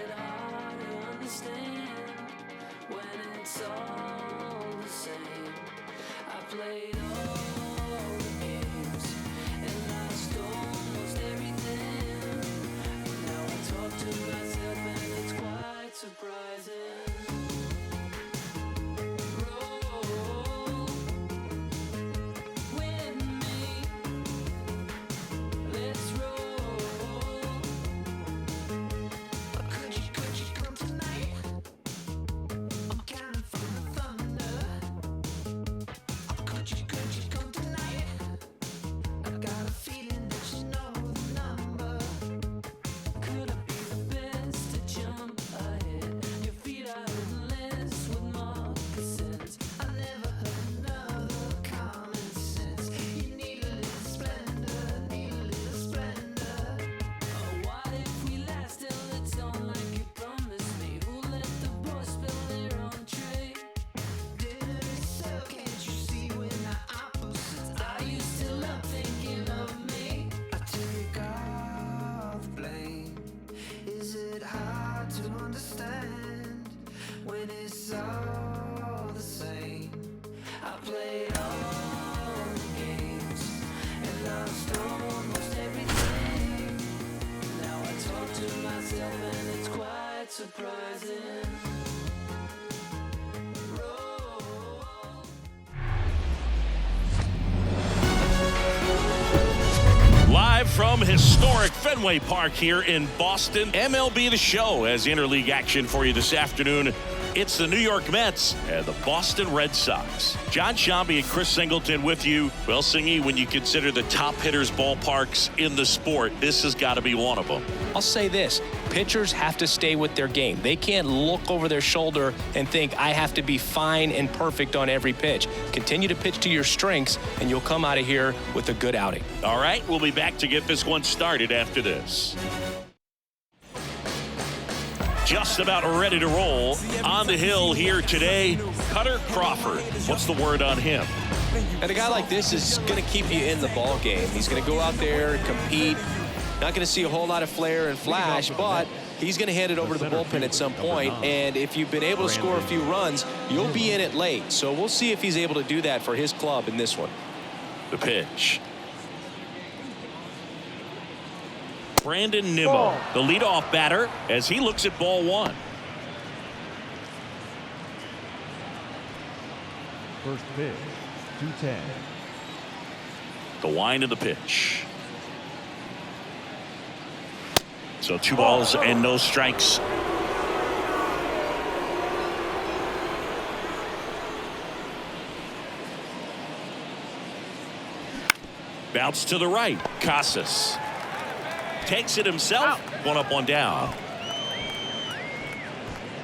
it hard to understand when it's all the same? I played all the games and lost almost everything. Now I talk to myself and it's quite surprising. Roll with me, let's roll. Could you come tonight? I'm counting from the thunder. Could you come tonight? I got a feeling that you know the number. Could I be the best to jump ahead? Your feet are endless with moccasins. I never heard another common sense. You need a little splendor, need a little splendor. Oh, what if we last till it's on like you promised me? Who let the boys spill their own tray? Dinner is served, can't you see we're not opposites? Are you still up thinking of me? I take all the blame. Is it hard to understand when it's all the same? I played all the games and lost almost everything. Now I talk to myself and it's quite surprising. Roll. Live from historic Fenway Park here in Boston, MLB The Show has interleague action for you this afternoon. It's the New York Mets and the Boston Red Sox. John Shambi and Chris Singleton with you. Well, Singy, when you consider the top hitters' ballparks in the sport, this has got to be one of them. I'll say this, pitchers have to stay with their game. They can't look over their shoulder and think, I have to be fine and perfect on every pitch. Continue to pitch to your strengths, and you'll come out of here with a good outing. All right, we'll be back to get this one started after this. Just about ready to roll. On the hill here today, Kutter Crawford. What's the word on him? And a guy like this is going to keep you in the ball game. He's going to go out there and compete. Not going to see a whole lot of flair and flash, but he's going to hand it over to the bullpen at some point. And if you've been able to score a few runs, you'll be in it late. So we'll see if he's able to do that for his club in this one. The pitch. Brandon Nimmo, the leadoff batter, as he looks at ball one. First pitch, 2-10. The wind of the pitch. So 2 balls and no strikes. Bounce to the right. Casas takes it himself. One up, one down.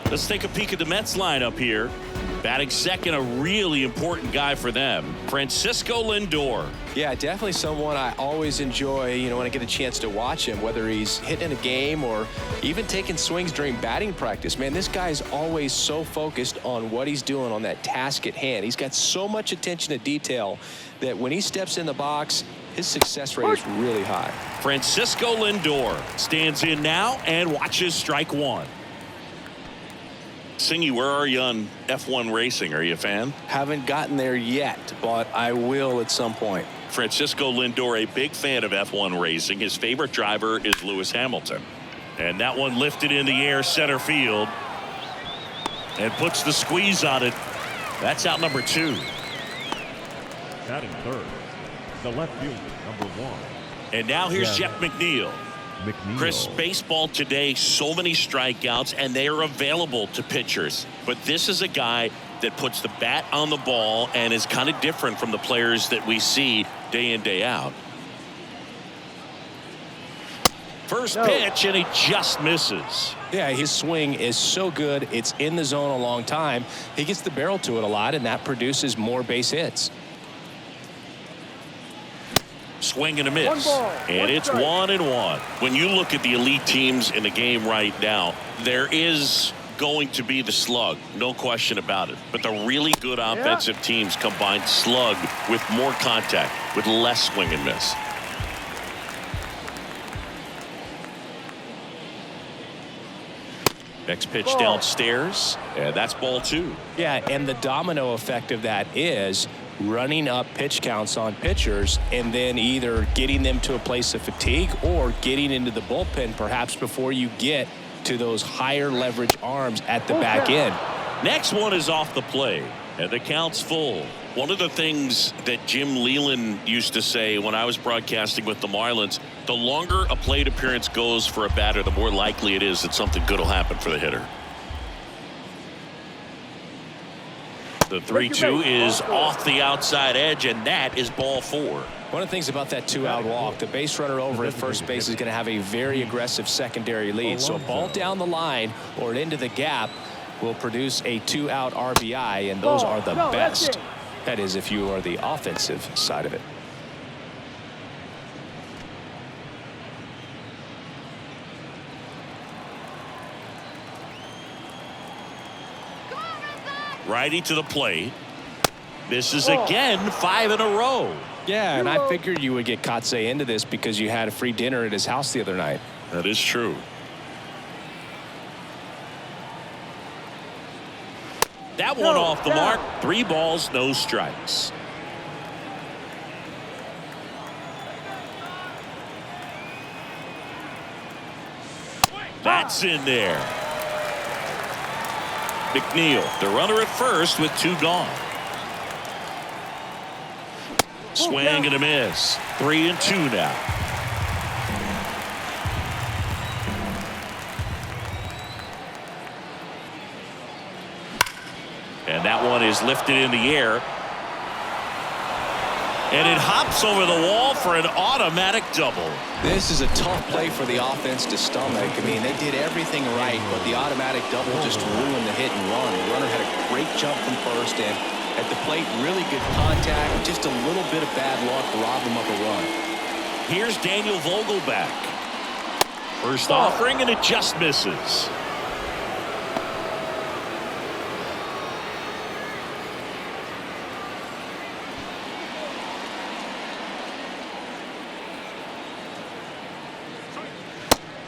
Let's take a peek at the Mets lineup here. Batting second, a really important guy for them, Francisco Lindor. Yeah, definitely someone I always enjoy, when I get a chance to watch him, whether he's hitting in a game or even taking swings during batting practice. Man, this guy is always so focused on what he's doing on that task at hand. He's got so much attention to detail that when he steps in the box, his success rate is really high. Francisco Lindor stands in now and watches strike one. Singy, where are you on F1 racing? Are you a fan? Haven't gotten there yet, but I will at some point. Francisco Lindor, a big fan of F1 racing. His favorite driver is Lewis Hamilton. And that one lifted in the air center field and puts the squeeze on it. That's out number 2. Batting third, the left fielder, number 1. And now here's Jeff McNeil. Chris, McNeil. baseball today, so many strikeouts, and they are available to pitchers. But this is a guy that puts the bat on the ball and is kind of different from the players that we see day in, day out. First pitch, and he just misses. Yeah, his swing is so good. It's in the zone a long time. He gets the barrel to it a lot, and that produces more base hits. Swing and a miss. And it's 1-1. When you look at the elite teams in the game right now, there is going to be the slug, no question about it. But the really good offensive teams combine slug with more contact, with less swing and miss. Next pitch downstairs, and that's ball 2. Yeah, and the domino effect of that is running up pitch counts on pitchers and then either getting them to a place of fatigue or getting into the bullpen perhaps before you get to those higher leverage arms at the back end. Next one is off the plate, and the count's full. One of the things that Jim Leland used to say when I was broadcasting with the Marlins, the longer a plate appearance goes for a batter, the more likely it is that something good will happen for the hitter. The 3-2 is off the outside edge, and that is ball 4. One of the things about that 2-out walk, the base runner over at first base is going to have a very aggressive secondary lead. So a ball down the line or into the gap will produce a 2-out RBI, and those are the best. That is, if you are the offensive side of it. Righty to the plate. Misses again, 5 in a row. Yeah, and I figured you would get Kodai into this because you had a free dinner at his house the other night. That is true. That one off the mark. 3 balls, no strikes. That's in there. McNeil, the runner at first with 2 gone. Swing and a miss. 3-2 now. And that one is lifted in the air. And it hops over the wall for an automatic double. This is a tough play for the offense to stomach. I mean, they did everything right, but the automatic double just ruined the hit and run. The runner had a great jump from first, and at the plate, really good contact. Just a little bit of bad luck robbed him of a run. Here's Daniel Vogelback. First offering, and it just misses.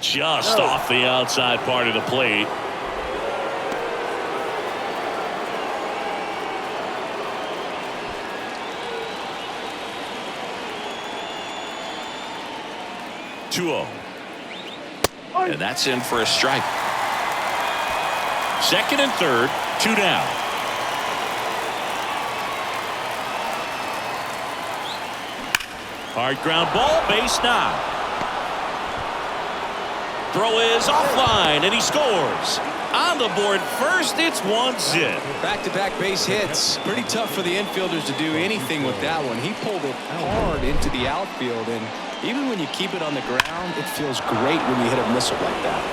Just off the outside part of the plate. And that's in for a strike. Second and third, 2 down. Hard ground ball, base knock. Throw is offline, and he scores. On the board first, it's 1-zip. Back-to-back base hits. Pretty tough for the infielders to do anything with that one. He pulled it hard into the outfield, and even when you keep it on the ground, it feels great when you hit a missile like that.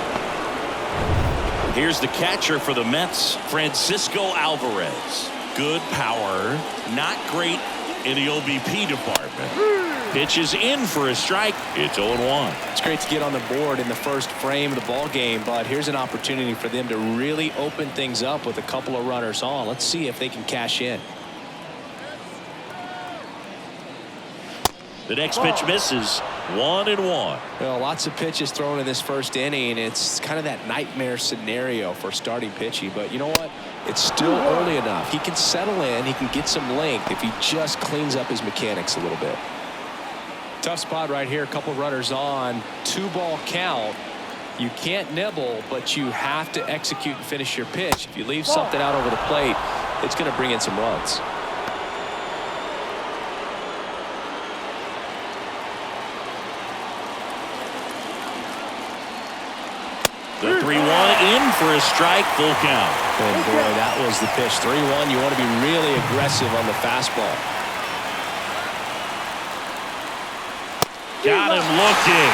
Here's the catcher for the Mets, Francisco Alvarez. Good power, not great in the OBP department. Pitch is in for a strike. It's 0-1. It's great to get on the board in the first frame of the ball game, but here's an opportunity for them to really open things up with a couple of runners on. Let's see if they can cash in. The next pitch misses. 1-1. Well, lots of pitches thrown in this first inning. It's kind of that nightmare scenario for starting pitching, but you know what? It's still early enough. He can settle in. He can get some length if he just cleans up his mechanics a little bit. Tough spot right here. A couple runners on. 2-ball count. You can't nibble, but you have to execute and finish your pitch. If you leave something out over the plate, it's going to bring in some runs. The 3-1 in for a strike, full count. And boy, that was the pitch. 3-1. You want to be really aggressive on the fastball. Got him looking.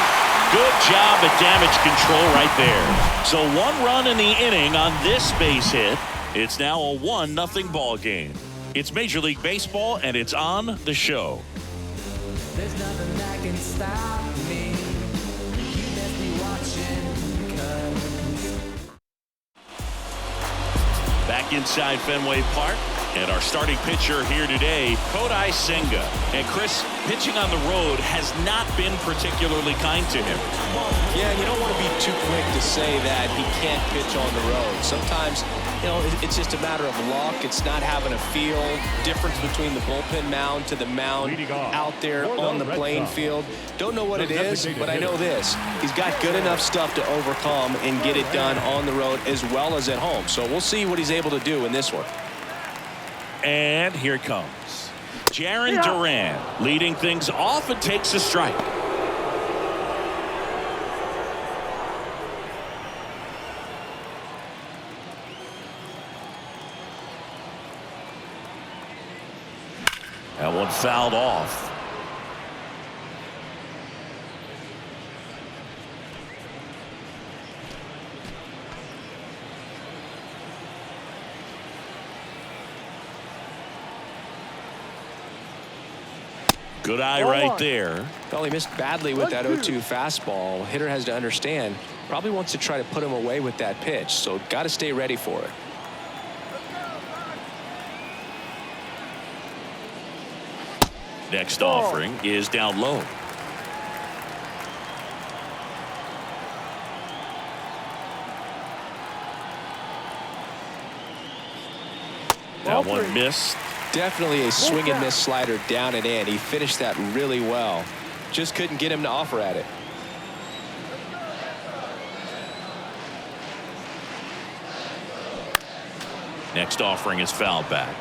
Good job at damage control right there. So 1 run in the inning on this base hit. It's now a 1-0 ball game. It's Major League Baseball, and it's on the show. There's nothing that can stop me. You best be watching, 'cause Back inside Fenway Park. And our starting pitcher here today, Kodai Senga. And Chris, pitching on the road has not been particularly kind to him. Yeah, you don't want to be too quick to say that he can't pitch on the road. Sometimes, you know, it's just a matter of luck. It's not having a feel difference between the bullpen mound to the mound out there on the playing field. Don't know what it is, but I know this. He's got good enough stuff to overcome and get it done on the road as well as at home. So we'll see what he's able to do in this one. And here it comes. Jarren Duran leading things off and takes a strike. That one fouled off. Good eye right there. Well, he missed badly with that 0-2 fastball. Hitter has to understand, probably wants to try to put him away with that pitch, so got to stay ready for it. Next offering is down low. That one missed. Definitely a swing and miss slider down and in. He finished that really well. Just couldn't get him to offer at it. Next offering is fouled back.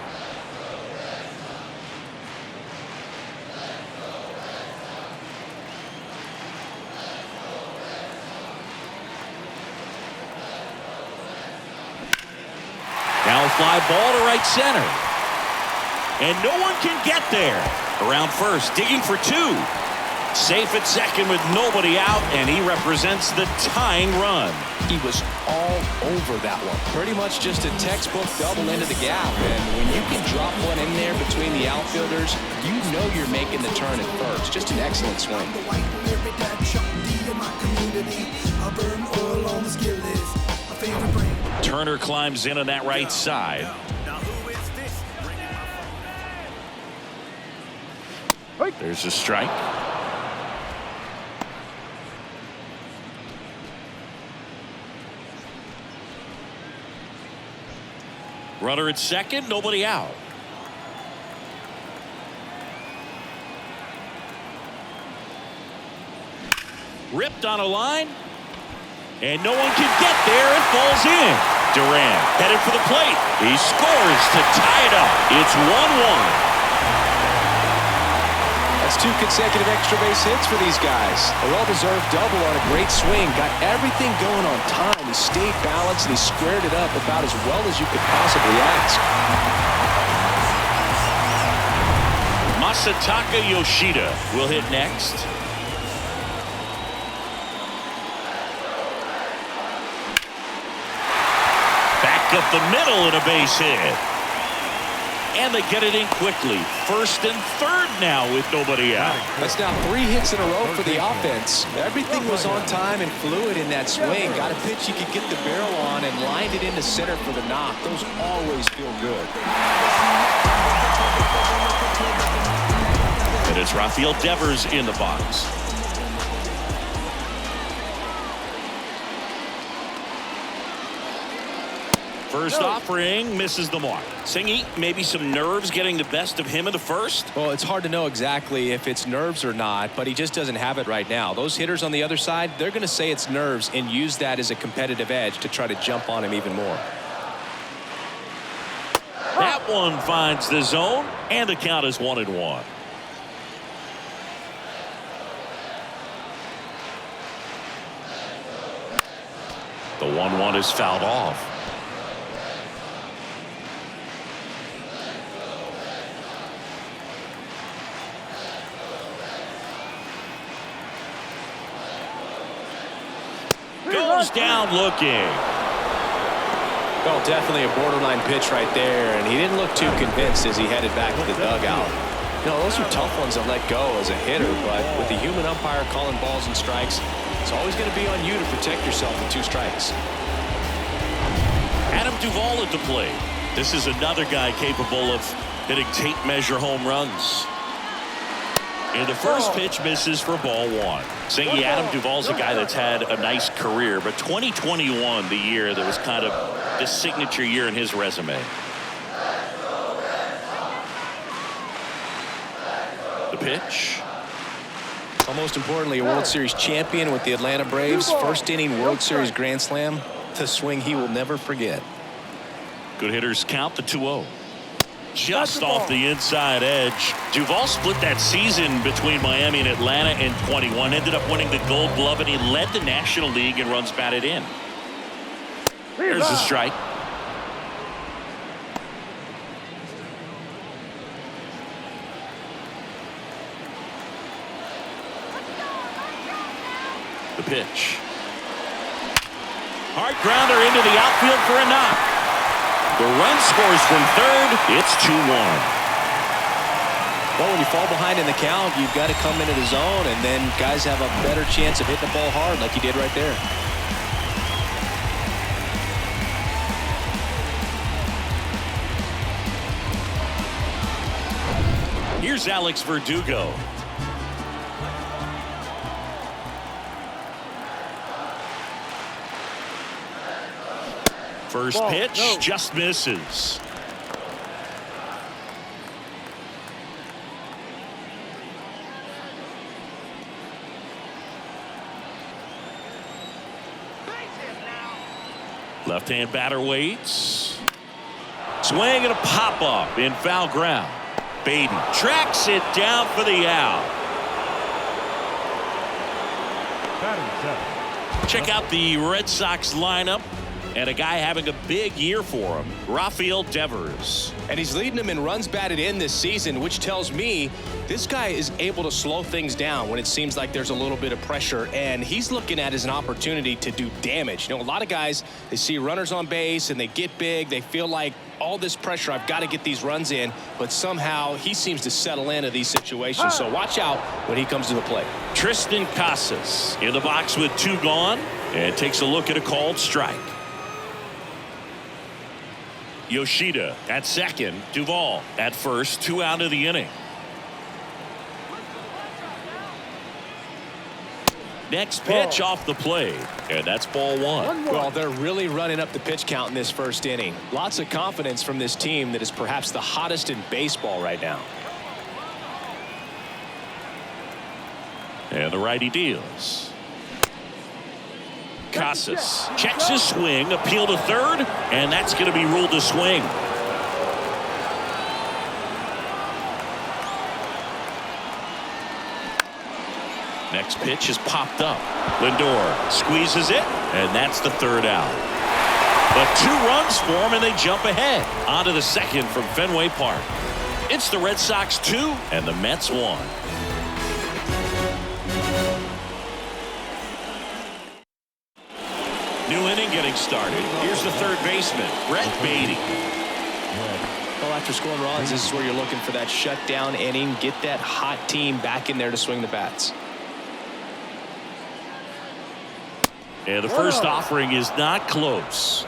Now a fly ball to right center. And no one can get there. Around first, digging for two. Safe at second with nobody out, and he represents the tying run. He was all over that one. Pretty much just a textbook double into the gap. And when you can drop one in there between the outfielders, you know you're making the turn at first. Just an excellent swing. Turner climbs in on that right side. There's a strike. Runner at second, nobody out. Ripped on a line, and no one can get there. It falls in. Duran headed for the plate. He scores to tie it up. It's 1-1. That's 2 consecutive extra base hits for these guys. A well-deserved double on a great swing. Got everything going on time. He stayed balanced and he squared it up about as well as you could possibly ask. Masataka Yoshida will hit next. Back up the middle and a base hit. And they get it in quickly. First and third now with nobody out. That's now 3 hits in a row for the offense. Everything was on time and fluid in that swing. Got a pitch you could get the barrel on and lined it into center for the knock. Those always feel good. And it's Rafael Devers in the box. First offering misses the mark. Senga, maybe some nerves getting the best of him in the first. Well, it's hard to know exactly if it's nerves or not, but he just doesn't have it right now. Those hitters on the other side, they're going to say it's nerves and use that as a competitive edge to try to jump on him even more. That one finds the zone, and the count is 1-1. The 1-1 is fouled off. Goes down looking. Well, definitely a borderline pitch right there, and he didn't look too convinced as he headed back to the dugout. You know, those are tough ones to let go as a hitter, but with the human umpire calling balls and strikes, it's always going to be on you to protect yourself with 2 strikes. Adam Duvall at the plate. This is another guy capable of hitting tape measure home runs. And the first pitch misses for ball one. Senga, Adam Duvall's a guy that's had a nice career, but 2021, the year that was kind of the signature year in his resume. The pitch. Well, most importantly, a World Series champion with the Atlanta Braves. First inning World Series grand slam. The swing he will never forget. Good hitters count, the 2-0. Just off the inside edge. Duvall split that season between Miami and Atlanta in 21. Ended up winning the Gold Glove, and he led the National League in runs batted in. There's a strike. The pitch. Hard grounder into the outfield for a knock. The run scores from third. It's 2-1. Well, when you fall behind in the count, you've got to come into the zone, and then guys have a better chance of hitting the ball hard like you did right there. Here's Alex Verdugo. First pitch just misses. Left-hand batter waits. Swing and a pop-up in foul ground. Baden tracks it down for the out. Check out the Red Sox lineup. And a guy having a big year for him, Rafael Devers. And he's leading them in runs batted in this season, which tells me this guy is able to slow things down when it seems like there's a little bit of pressure. And he's looking at it as an opportunity to do damage. You know, a lot of guys, they see runners on base and they get big. They feel like all this pressure, I've got to get these runs in. But somehow he seems to settle into these situations. So watch out when he comes to the plate. Tristan Casas in the box with 2 gone and takes a look at a called strike. Yoshida at second. Duvall at first. 2 out of the inning. Next pitch off the plate. And that's ball one. Well, they're really running up the pitch count in this first inning. Lots of confidence from this team that is perhaps the hottest in baseball right now. And the righty deals. Casas checks his swing, appeal to third, and that's going to be ruled a swing. Next pitch is popped up. Lindor squeezes it, and that's the 3rd out. But 2 runs for him, and they jump ahead. On to the second from Fenway Park. It's the Red Sox 2 and the Mets 1. New inning getting started. Here's the 3rd baseman, Brett Beatty. Well, after scoring runs, this is where you're looking for that shutdown inning. Get that hot team back in there to swing the bats. And the first offering is not close.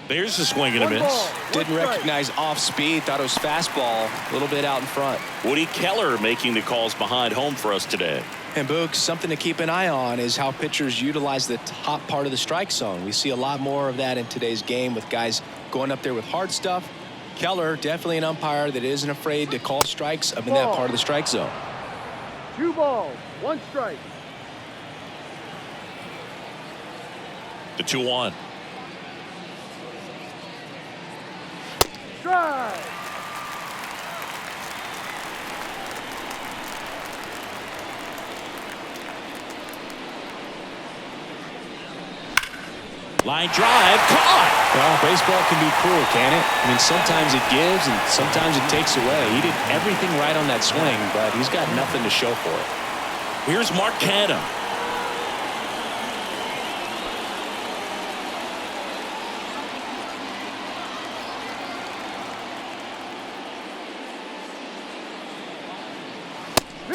There's a swing and a miss. Didn't recognize off speed. Thought it was fastball. A little bit out in front. Woody Keller making the calls behind home for us today. And Boog, something to keep an eye on is how pitchers utilize the top part of the strike zone. We see a lot more of that in today's game with guys going up there with hard stuff. Keller, definitely an umpire that isn't afraid to call strikes up in that part of the strike zone. 2 balls, 1 strike. The 2-1. Strike. Line drive, caught. Well, baseball can be cruel, can it? I mean, sometimes it gives and sometimes it takes away. He did everything right on that swing, but he's got nothing to show for it. Here's Mark Canha.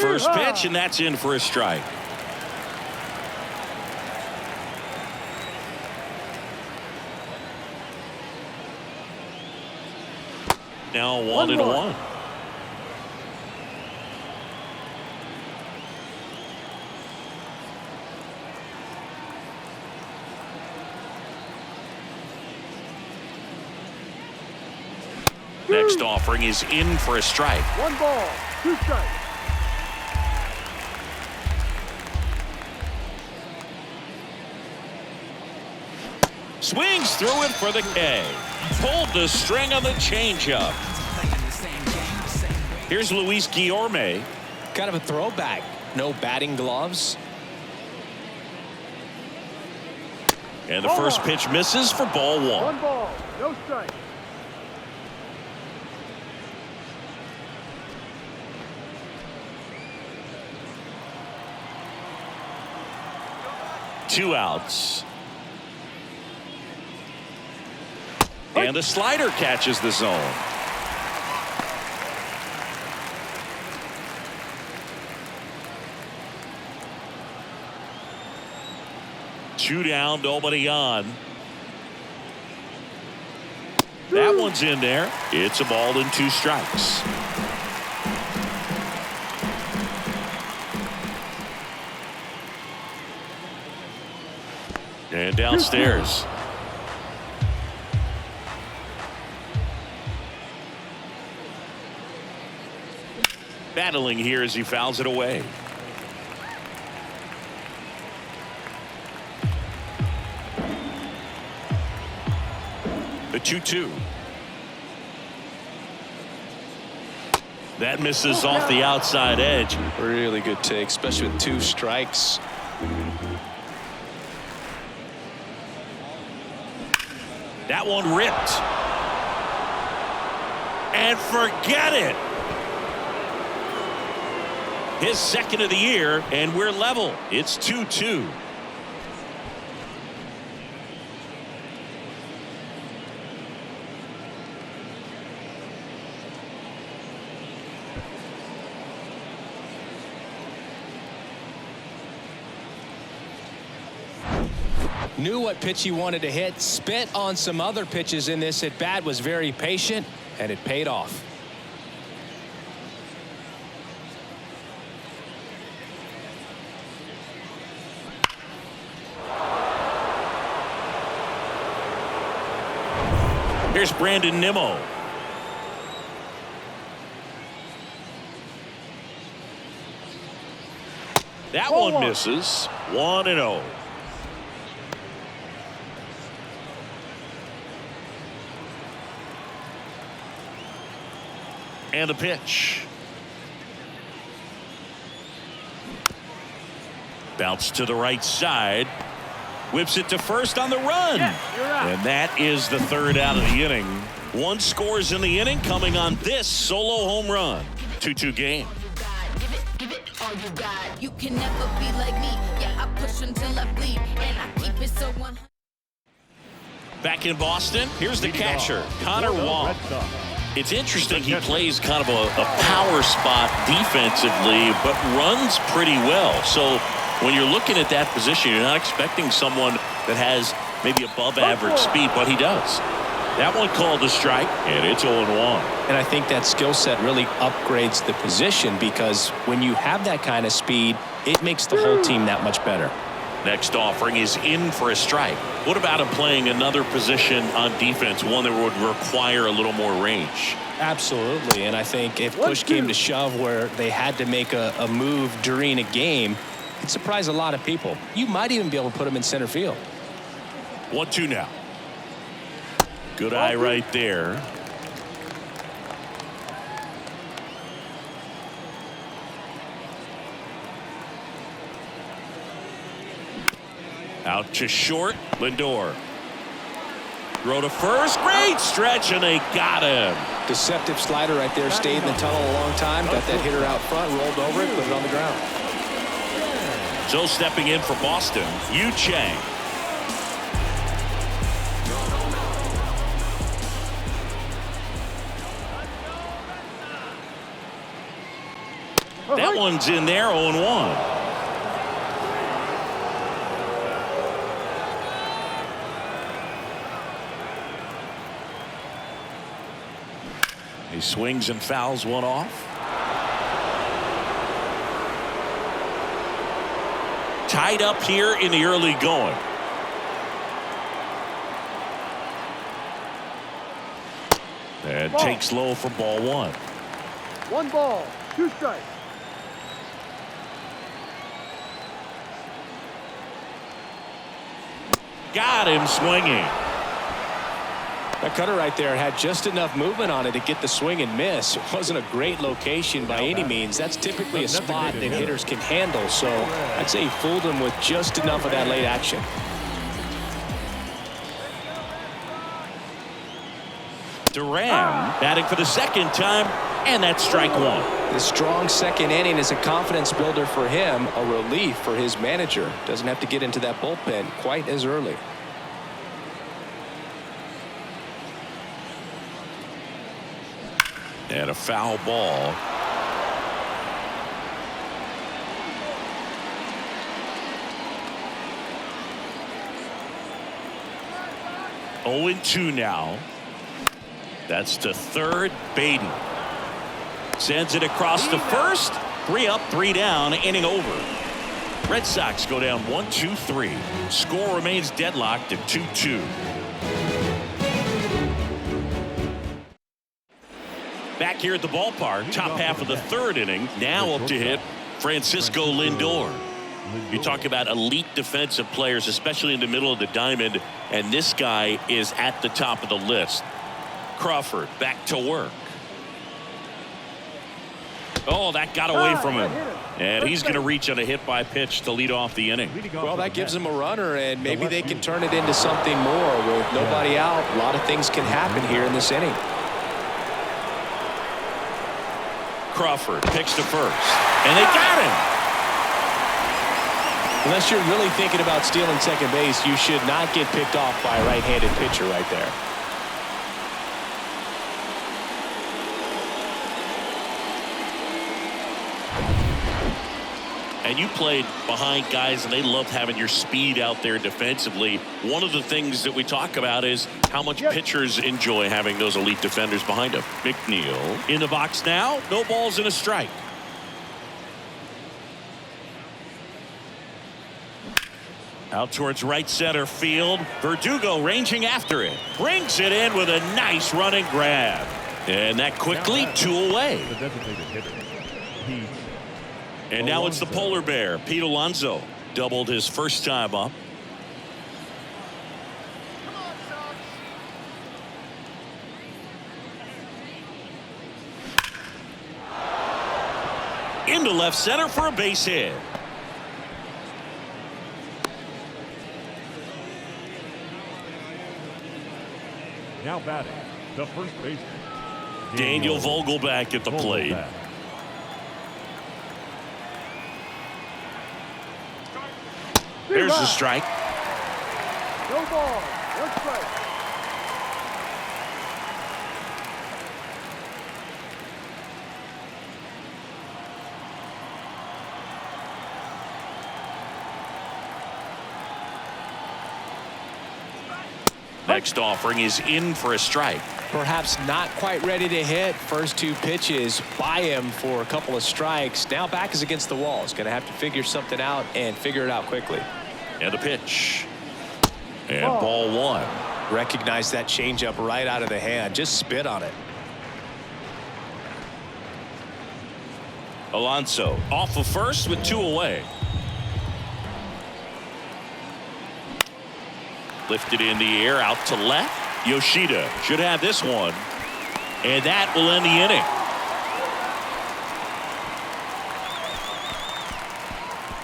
First pitch, and that's in for a strike. Now 1-1. Next offering is in for a strike. 1 ball, 2 strikes. Swings through it for the K. Pulled the string on the changeup. Here's Luis Guillorme. Kind of a throwback. No batting gloves. And the first pitch misses for ball 1. 1 ball, no strike. Two outs. And the slider catches the zone. Two down, nobody on. That one's in there. It's a ball and 2 strikes. And downstairs. Battling here as he fouls it away. The 2-2. That misses off the outside edge. Really good take, especially with 2 strikes. That one ripped. And forget it. His second of the year, and we're level. It's 2-2. Knew what pitch he wanted to hit. Spit on some other pitches in this at bat. Was very patient, and it paid off. Here's Brandon Nimmo. That one misses. 1-0. And a pitch. Bounce to the right side. Whips it to first on the run. And that is the 3rd out of the inning. 1 scores in the inning coming on this solo home run. 2-2 game. Give it all you got. You can never be like me. Yeah, I push until I bleed. And I keep it so 100. Back in Boston, here's the catcher, Connor Wong. It's interesting, he plays kind of a power spot defensively, but runs pretty well. So when you're looking at that position, you're not expecting someone that has maybe above average speed, but he does. That one called a strike, and it's 0-1. And I think that skill set really upgrades the position, because when you have that kind of speed, it makes the whole team that much better. Next offering is in for a strike. What about him playing another position on defense, one that would require a little more range? Absolutely, and I think if push came to shove where they had to make a move during a game, it'd surprise a lot of people. You might even be able to put him in center field. 1-2 now. Good eye right there. Out to short, Lindor. Throw to first, great stretch, and they got him. Deceptive slider right there, stayed in the tunnel a long time, got that hitter out front, rolled over it, put it on the ground. So stepping in for Boston, Yu Chang. That one's in there, 0-1. swings and fouls one off. Tied up here in the early going. And takes low for ball one. 1 ball, 2 strikes. Got him swinging. That cutter right there had just enough movement on it to get the swing and miss. It wasn't a great location by any means. That's typically a spot that hitters can handle. So I'd say he fooled him with just enough of that late action. Duran batting for the second time, and that's strike one. The strong second inning is a confidence builder for him, a relief for his manager. Doesn't have to get into that bullpen quite as early. And a foul ball. Oh and 2 now. That's to third. Baden sends it across to first. 3 up, 3 down, inning over. Red Sox go down 1-2-3. Score remains deadlocked at 2-2. Back here at the ballpark, top half of the third inning. Now up to hit Francisco Lindor. You talk about elite defensive players, especially in the middle of the diamond, and this guy is at the top of the list. Crawford back to work. Oh, that got away from him. And he's going to reach on a hit by pitch to lead off the inning. Well, that gives him a runner, and maybe they can turn it into something more. With nobody out, a lot of things can happen here in this inning. Crawford picks to first, and they got him. Unless you're really thinking about stealing second base, you should not get picked off by a right-handed pitcher right there. And you played behind guys, and they love having your speed out there defensively. One of the things that we talk about is how much pitchers enjoy having those elite defenders behind them. McNeil in the box now. No balls and a strike. Out towards right center field. Verdugo ranging after it. Brings it in with a nice running grab. And that quickly 2 away. The designated hitter, Pete. And now it's the polar bear, Pete Alonso. Doubled his first time up. Into left center for a base hit. Now batting, the first baseman, Daniel Vogelback at the plate. There's the strike. No ball, 1 strike. Next offering is in for a strike. Perhaps not quite ready to hit. First 2 pitches by him for a couple of strikes. Now back is against the wall. He's going to have to figure something out and figure it out quickly. And a pitch. And ball 1. Recognize that changeup right out of the hand. Just spit on it. Alonso off of first with 2 away. Lifted in the air out to left. Yoshida should have this one. And that will end the inning.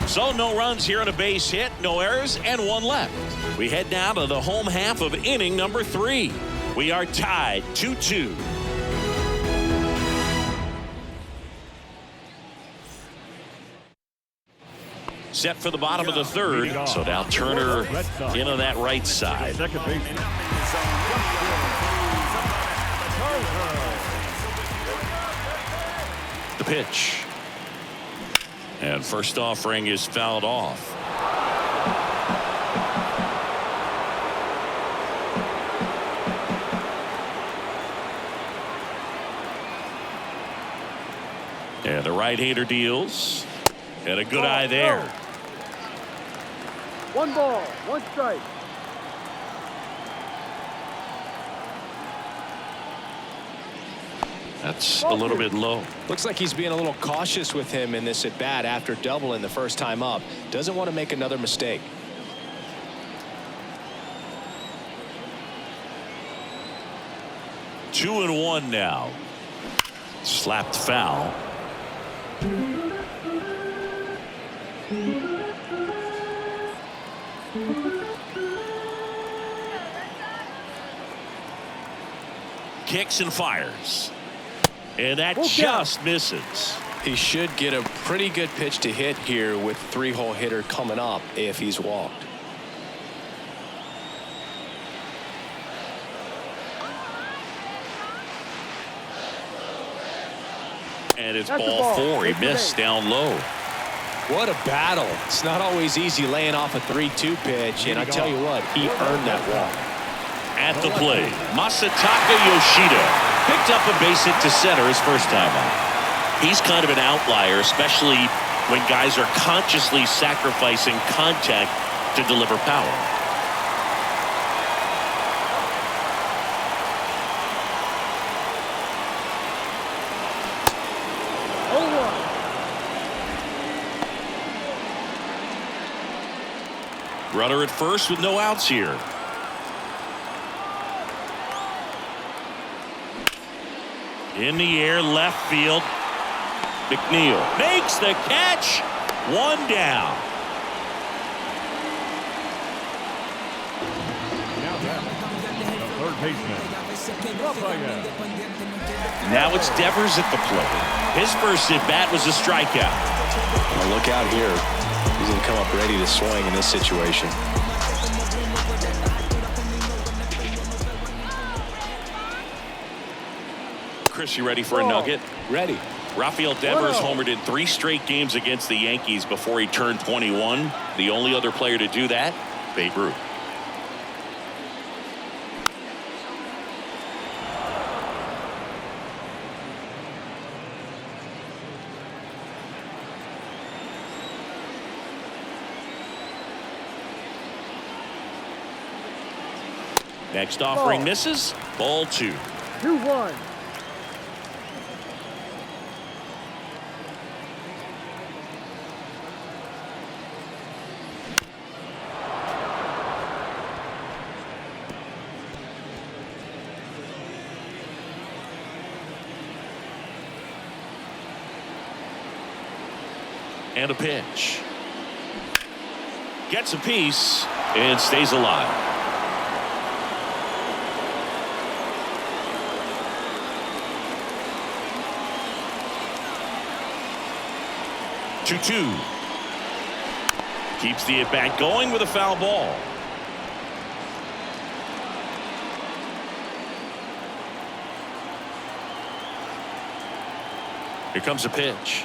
So no runs here on a base hit, no errors, and 1 left. We head down to the home half of inning number 3. We are tied 2-2. Set for the bottom of the third. So now Turner in on that right side. Second baseman. The pitch. And first offering is fouled off. right-hander deals. And a good eye there. 1 ball, 1 strike. That's a little bit low. Looks like he's being a little cautious with him in this at bat after doubling the first time up. Doesn't want to make another mistake. Two and one now. Slapped foul. Kicks and fires. And that just misses. He should get a pretty good pitch to hit here with 3-hole hitter coming up if he's walked. And it's ball 4. He missed down low. What a battle. It's not always easy laying off a 3-2 pitch, and I tell you what, he earned that walk. At the plate, Masataka Yoshida picked up a base hit to center his first time out. He's kind of an outlier, especially when guys are consciously sacrificing contact to deliver power. Runner at first with no outs here. In the air, left field. McNeil makes the catch. 1 down. Now the third baseman, Raphael. Now it's Devers at the plate. His first at bat was a strikeout. Well, look out here. He's going to come up ready to swing in this situation. Chris, you ready for a nugget? Ready. Rafael Devers homered in 3 straight games against the Yankees before he turned 21. The only other player to do that, Babe Ruth. Next offering misses. Ball 2. 2-1. And a pitch. Gets a piece and stays alive. Two. Keeps the at-bat going with a foul ball. Here comes a pitch.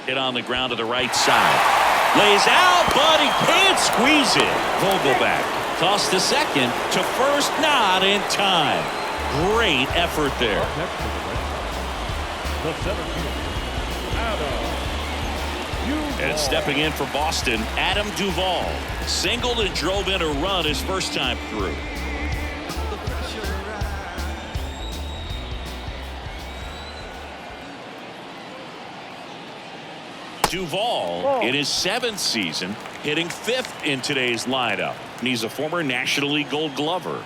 Hit on the ground to the right side. Lays out, but he can't squeeze it. Vogelback tossed to second, to first, not in time. Great effort there. The center fielder, Adam Duvall. And stepping in for Boston, Adam Duvall singled and drove in a run his first time through. Duvall in his 7th season, hitting 5th in today's lineup. And he's a former National League Gold Glover.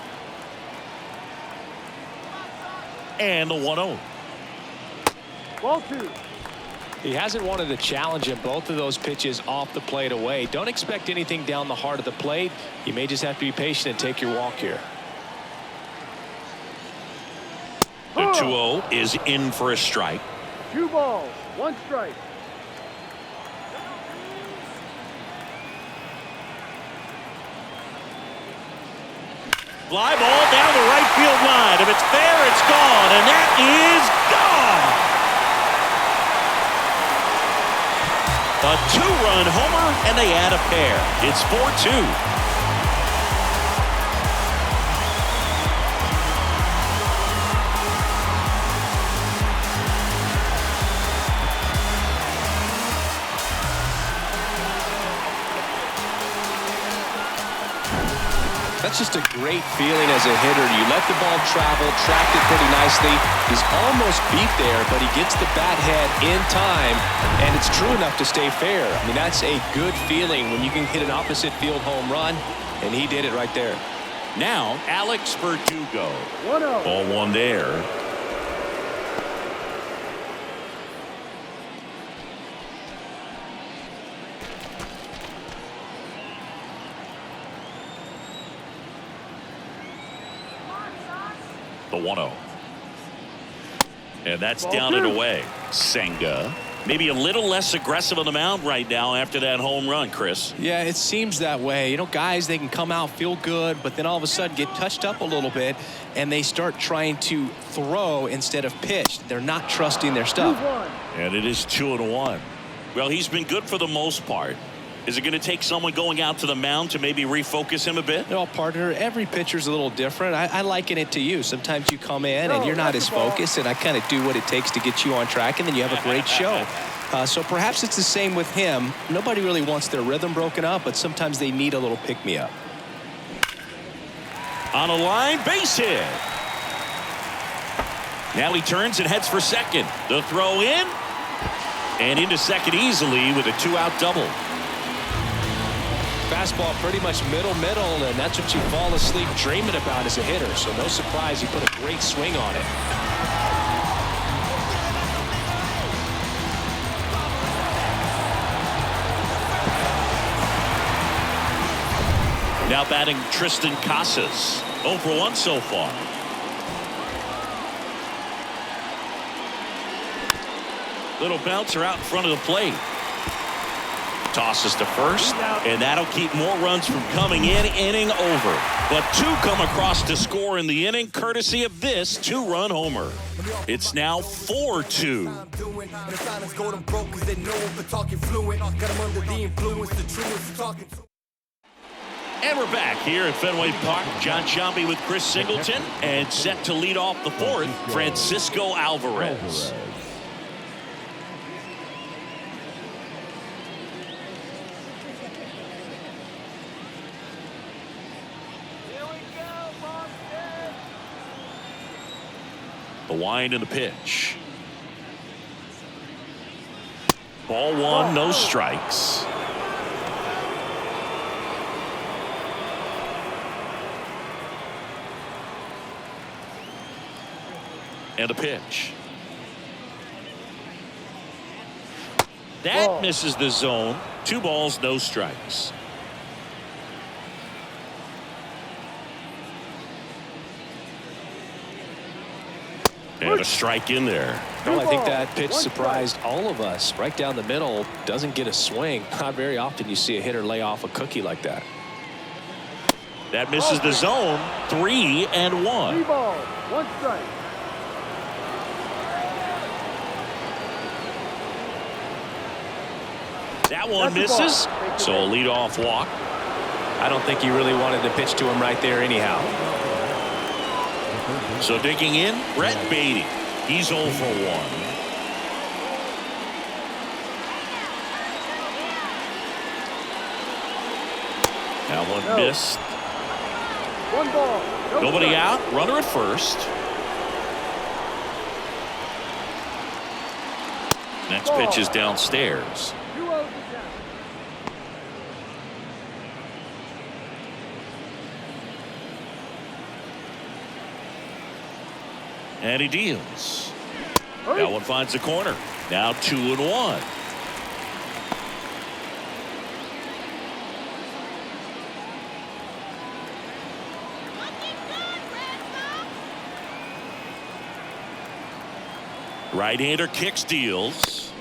And the 1-0. Ball 2. He hasn't wanted to challenge him both of those pitches off the plate away. Don't expect anything down the heart of the plate. You may just have to be patient and take your walk here. The 2-0 is in for a strike. 2 balls, 1 strike. Fly ball down the right field line. If it's fair, it's gone. And that is gone. A 2-run homer, and they add a pair. It's 4-2. That's just a great feeling as a hitter. You let the ball travel, tracked it pretty nicely. He's almost beat there, but he gets the bat head in time, and it's true enough to stay fair. I mean, that's a good feeling when you can hit an opposite field home run, and he did it right there. Now, Alex Verdugo. 1-0. Ball one there. The 1-0. And that's down and away. Senga. Maybe a little less aggressive on the mound right now after that home run, Chris. Yeah, it seems that way. You know, guys, they can come out, feel good, but then all of a sudden get touched up a little bit, and they start trying to throw instead of pitch. They're not trusting their stuff. 2-1. And it is 2-1. Well, he's been good for the most part. Is it going to take someone going out to the mound to maybe refocus him a bit? No, partner, every pitcher's a little different. I liken it to you. Sometimes you come in and you're not as focused, and I kind of do what it takes to get you on track, and then you have a great show. So perhaps it's the same with him. Nobody really wants their rhythm broken up, but sometimes they need a little pick-me-up. On a line, base hit. Now he turns and heads for second. The throw in, and into second easily with a 2-out double. Fastball pretty much middle, and that's what you fall asleep dreaming about as a hitter. So no surprise, he put a great swing on it. Now batting Tristan Casas. 0 for 1 so far. Little bouncer out in front of the plate. Tosses to first, and that'll keep more runs from coming in. Inning over. But 2 come across to score in the inning, courtesy of this 2-run homer. It's now 4-2. And we're back here at Fenway Park. John Sciambi with Chris Singleton, and set to lead off the 4th, Francisco Alvarez. The wind and the pitch. Ball 1, no strikes. And a pitch. That misses the zone. 2 balls, no strikes. And a strike in there. Well, I think that pitch surprised all of us. Right down the middle, doesn't get a swing. Not very often you see a hitter lay off a cookie like that. That misses the zone. 3-1. 3 balls, 1 strike. That one misses. So a leadoff walk. I don't think you really wanted to pitch to him right there anyhow. So digging in, Brett Beatty. He's 0 for 1. That one missed. 1 ball. Nobody strike. out. Runner at first. Next pitch is downstairs. 2-0 to count. And he deals. That one finds the corner. Now 2-1. Right-hander kicks, deals.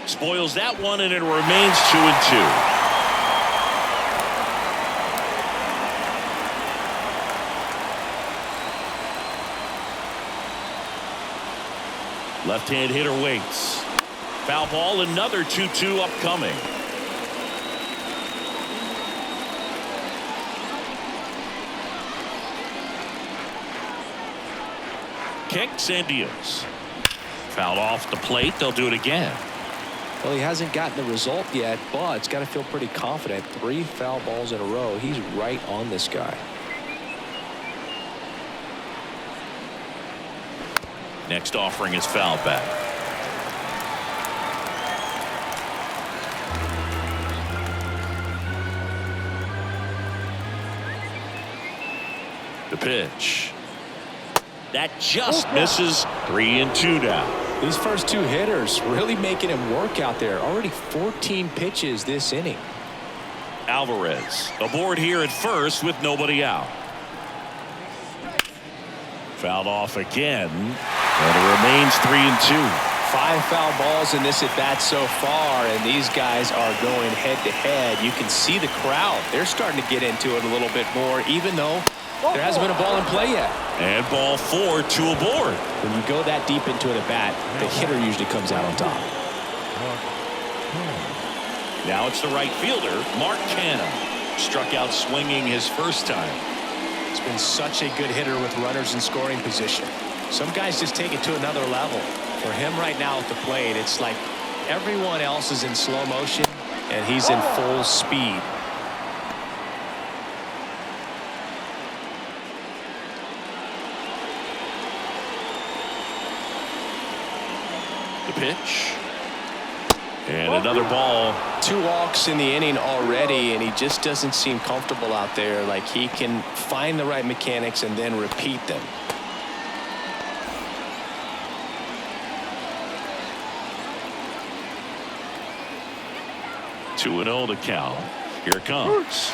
Spoils that one, and it remains 2-2. Left-hand hitter waits. Foul ball, another 2-2 upcoming. kicks and deals. Fouled off the plate. They'll do it again. Well, he hasn't gotten the result yet, but it's got to feel pretty confident. 3 foul balls in a row. He's right on this guy. Next offering is fouled back. The pitch. That just misses. 3-2 now. These first 2 hitters really making him work out there. Already 14 pitches this inning. Alvarez aboard here at first with nobody out. Fouled off again, and it remains 3-2. 5 foul balls in this at bat so far, and these guys are going head to head. You can see the crowd. They're starting to get into it a little bit more, even though there hasn't been a ball in play yet. And ball 4, 2 aboard. When you go that deep into it at bat, the hitter usually comes out on top. Now it's the right fielder, Mark Canha. Struck out swinging his first time. He's been such a good hitter with runners in scoring position. Some guys just take it to another level. For him right now at the plate, it's like everyone else is in slow motion, and he's in full speed. The pitch. And another ball. 2 walks in the inning already, and he just doesn't seem comfortable out there. Like he can find the right mechanics and then repeat them. Two and 0 to count. Here it comes.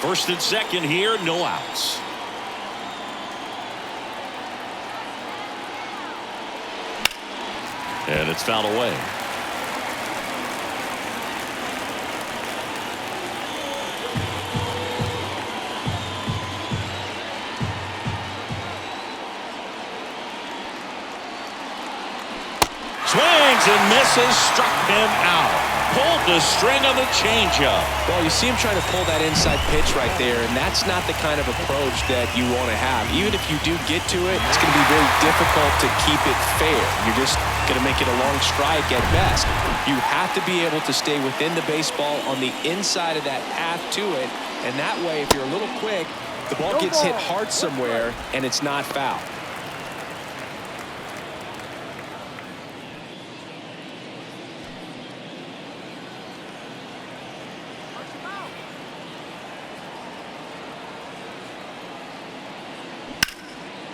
First and second here, no outs. And it's fouled away. Swings and misses, struck him out. Pulled the string on the changeup. Well, you see him trying to pull that inside pitch right there, and that's not the kind of approach that you want to have. Even if you do get to it, it's going to be very difficult to keep it fair. You're just going to make it a long strike at best. You have to be able to stay within the baseball on the inside of that path to it, and that way, if you're a little quick, the ball gets hit hard somewhere, and it's not foul.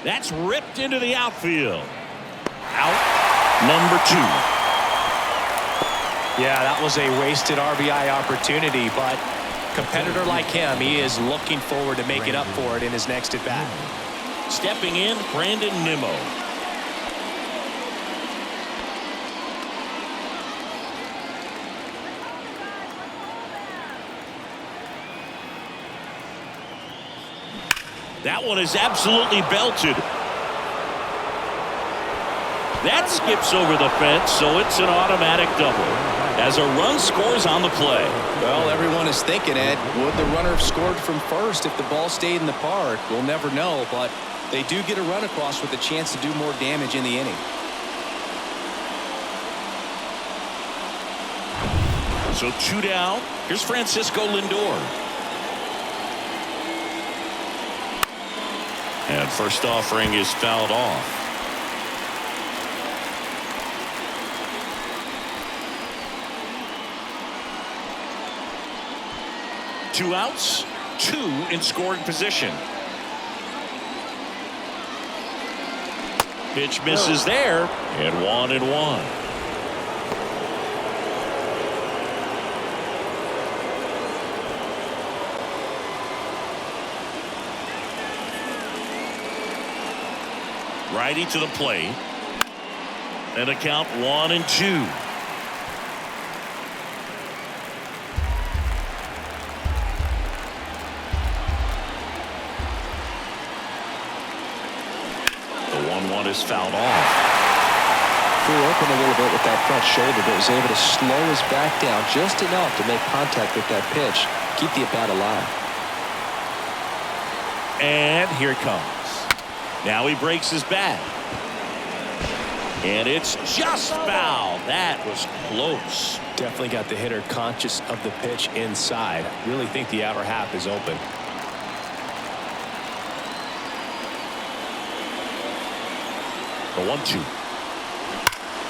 That's ripped into the outfield. Out number 2. Yeah, that was a wasted RBI opportunity, but competitor like him, he is looking forward to making up for it in his next at bat. Stepping in, Brandon Nimmo. That one is absolutely belted. That skips over the fence, so it's an automatic double as a run scores on the play. Well, everyone is thinking, Ed, would the runner have scored from first if the ball stayed in the park? We'll never know, but they do get a run across with a chance to do more damage in the inning. So 2 down. Here's Francisco Lindor. And first offering is fouled off. Two outs, 2 in scoring position. Pitch misses there, and 1-1. Righty to the plate. And a count 1-2. The 1-1 is fouled off. Flew open a little bit with that front shoulder, but was able to slow his back down just enough to make contact with that pitch. Keep the at-bat alive. And here it comes. Now he breaks his bat. And it's just foul. That was close. Definitely got the hitter conscious of the pitch inside. Really think the outer half is open. The 1-2.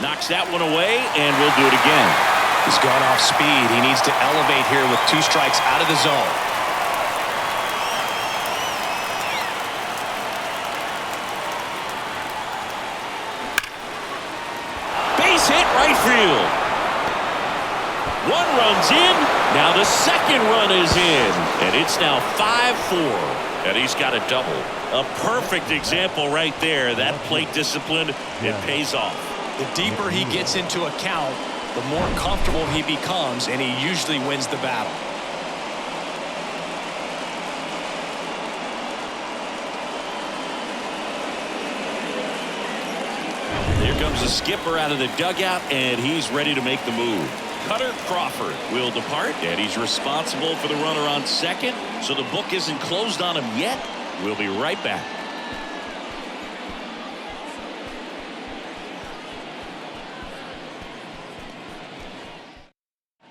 Knocks that one away, and we'll do it again. He's gone off speed. He needs to elevate here with 2 strikes out of the zone. Base hit right field. 1 run's in. Now the second run is in. And it's now 5-4. And he's got a double. A perfect example right there. That plate discipline, it pays off. The deeper he gets into a count, the more comfortable he becomes, and he usually wins the battle. Here comes the skipper out of the dugout, and he's ready to make the move. Kutter Crawford will depart, and he's responsible for the runner on second, so the book isn't closed on him yet. We'll be right back.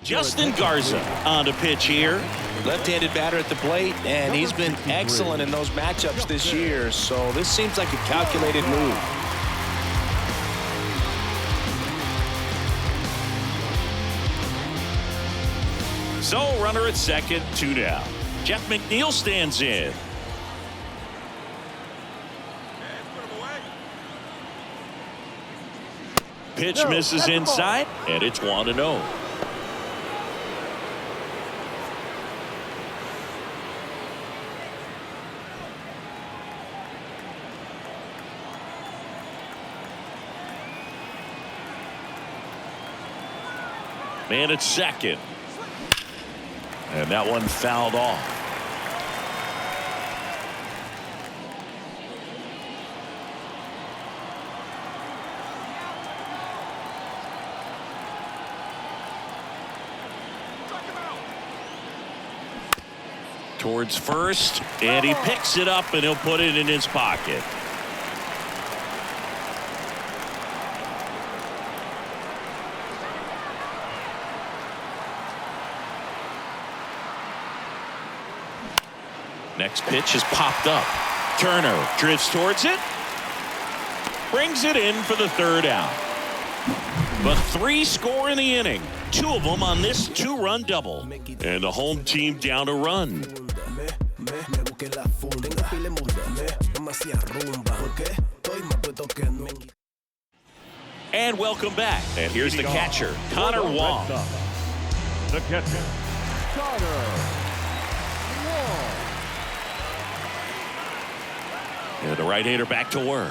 Justin Garza on the pitch here. Left-handed batter at the plate, and he's been excellent in those matchups this year, so this seems like a calculated move. So runner at second, 2 down. Jeff McNeil stands in. Pitch misses inside, and it's 1-0. Man at second. And that one fouled off. Towards first, and he picks it up, and he'll put it in his pocket. Next pitch is popped up. Turner drifts towards it. Brings it in for the 3rd out. But 3 score in the inning. 2 of them on this 2-run double. And the home team down a run. And welcome back. And here's the catcher, Connor Wong. The catcher, Connor. And the right-hander back to work.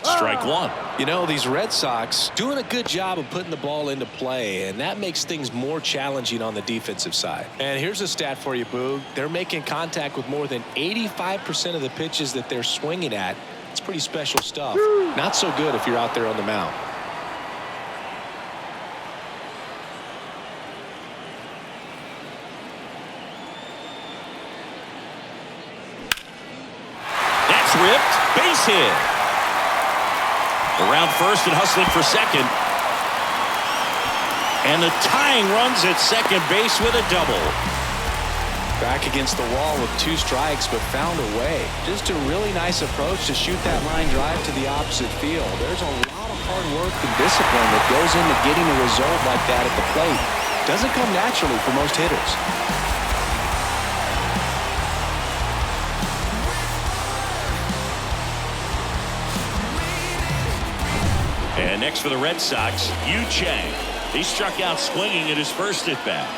Strike 1. You know, these Red Sox doing a good job of putting the ball into play, and that makes things more challenging on the defensive side. And here's a stat for you, Boog. They're making contact with more than 85% of the pitches that they're swinging at. It's pretty special stuff. Not so good if you're out there on the mound. Ripped, base hit. Around first and hustling for second. And the tying runs at second base with a double. Back against the wall with 2 strikes, but found a way. Just a really nice approach to shoot that line drive to the opposite field. There's a lot of hard work and discipline that goes into getting a result like that at the plate. Doesn't come naturally for most hitters. And next for the Red Sox, Yu Chang. He struck out swinging at his first at bat.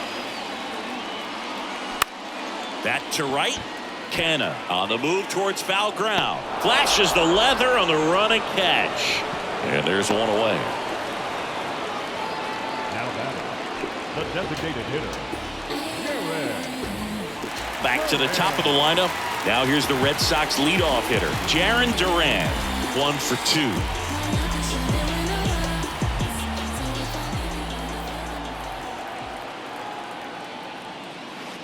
Bat to right. Canna on the move towards foul ground. Flashes the leather on the run and catch. And there's one away. Now batting, the designated hitter, Back to the top of the lineup. Now here's the Red Sox leadoff hitter, Jarren Duran. 1 for 2.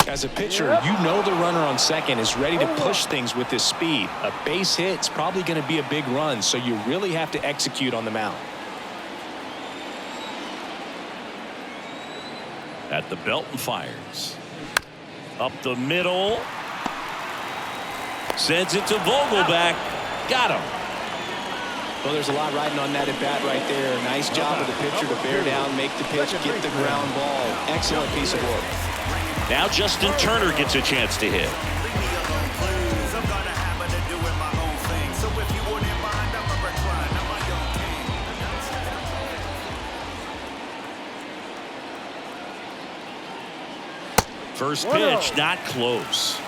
As a pitcher, you know the runner on second is ready to push things with his speed. A base hit's probably going to be a big run, so you really have to execute on the mound. At the belt and fires. Up the middle. Sends it to Vogelback. Got him. Well, there's a lot riding on that at bat right there. Nice job of the pitcher to bear down, make the pitch, get the ground ball. Excellent piece of work. Now Justin Turner gets a chance to hit. First pitch, not close.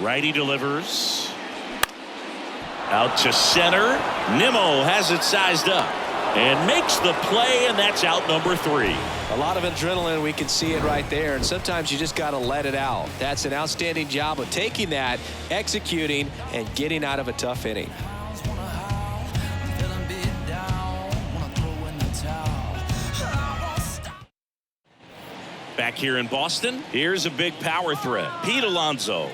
Righty delivers. Out to center. Nimmo has it sized up and makes the play, and that's out number 3. A lot of adrenaline, we can see it right there, and sometimes you just got to let it out. That's an outstanding job of taking that, executing, and getting out of a tough inning. Back here in Boston, here's a big power threat. Pete Alonso.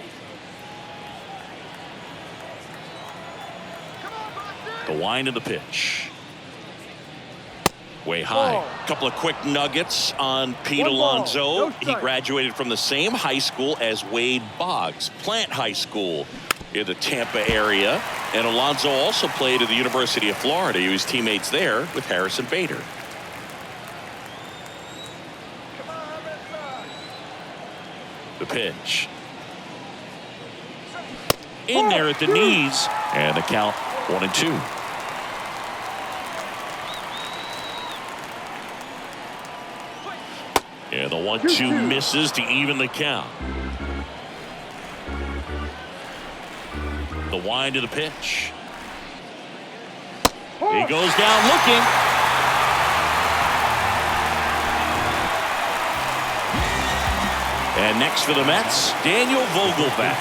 The wind of the pitch. Way high. Couple of quick nuggets on Pete Alonso. He graduated from the same high school as Wade Boggs, Plant High School in the Tampa area. And Alonso also played at the University of Florida. He was teammates there with Harrison Bader. The pitch. In there at the knees. And the count 1-2. And the 1-2 misses to even the count. The wind of the pitch. He goes down looking. And next for the Mets, Daniel Vogelback.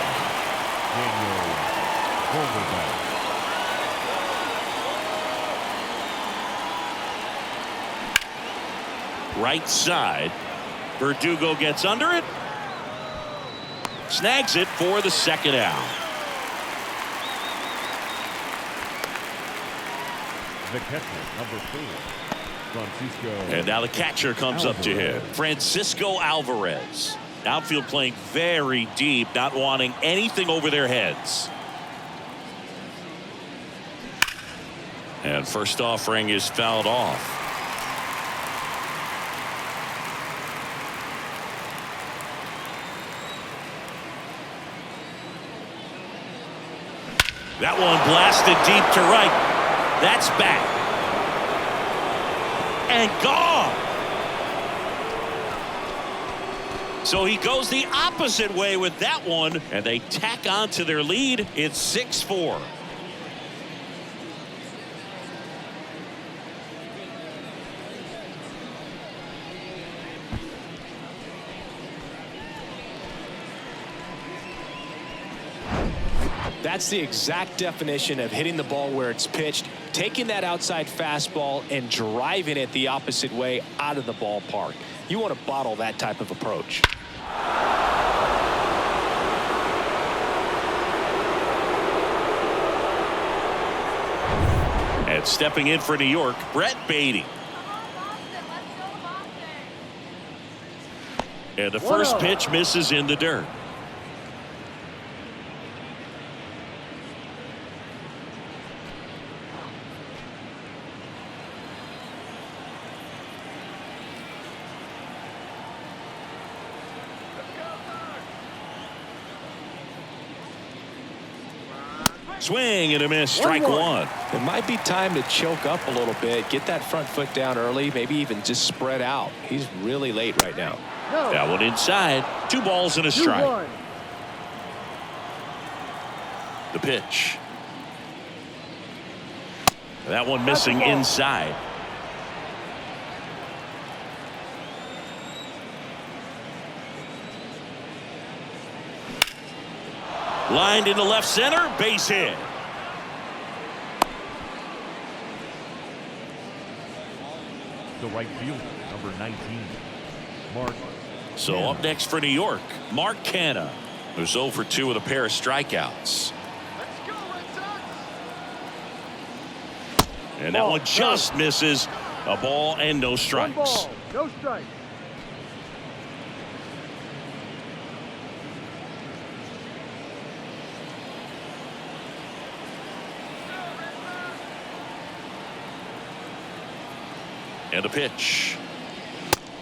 Right side. Verdugo gets under it. Snags it for the second out. The catcher, number 4, Francisco. And now the catcher comes up to him. Francisco Alvarez. Outfield playing very deep, not wanting anything over their heads. And first offering is fouled off. That one blasted deep to right. That's back. And gone. So he goes the opposite way with that one, and they tack on to their lead. It's 6-4. That's the exact definition of hitting the ball where it's pitched, taking that outside fastball and driving it the opposite way out of the ballpark. You want to bottle that type of approach. And stepping in for New York, Brett Beatty. And the first pitch misses in the dirt. Swing and a miss, strike one. It might be time to choke up a little bit, get that front foot down early, maybe even just spread out. He's really late right now. That one inside. 2 balls and a strike. The pitch. That one missing inside. Lined into left center, base hit. The right fielder, number 19, Mark. So up next for New York, Mark Canha, who's 0 for 2 with a pair of strikeouts. And that one just misses. A ball and no strikes. One ball, no strikes. And a pitch.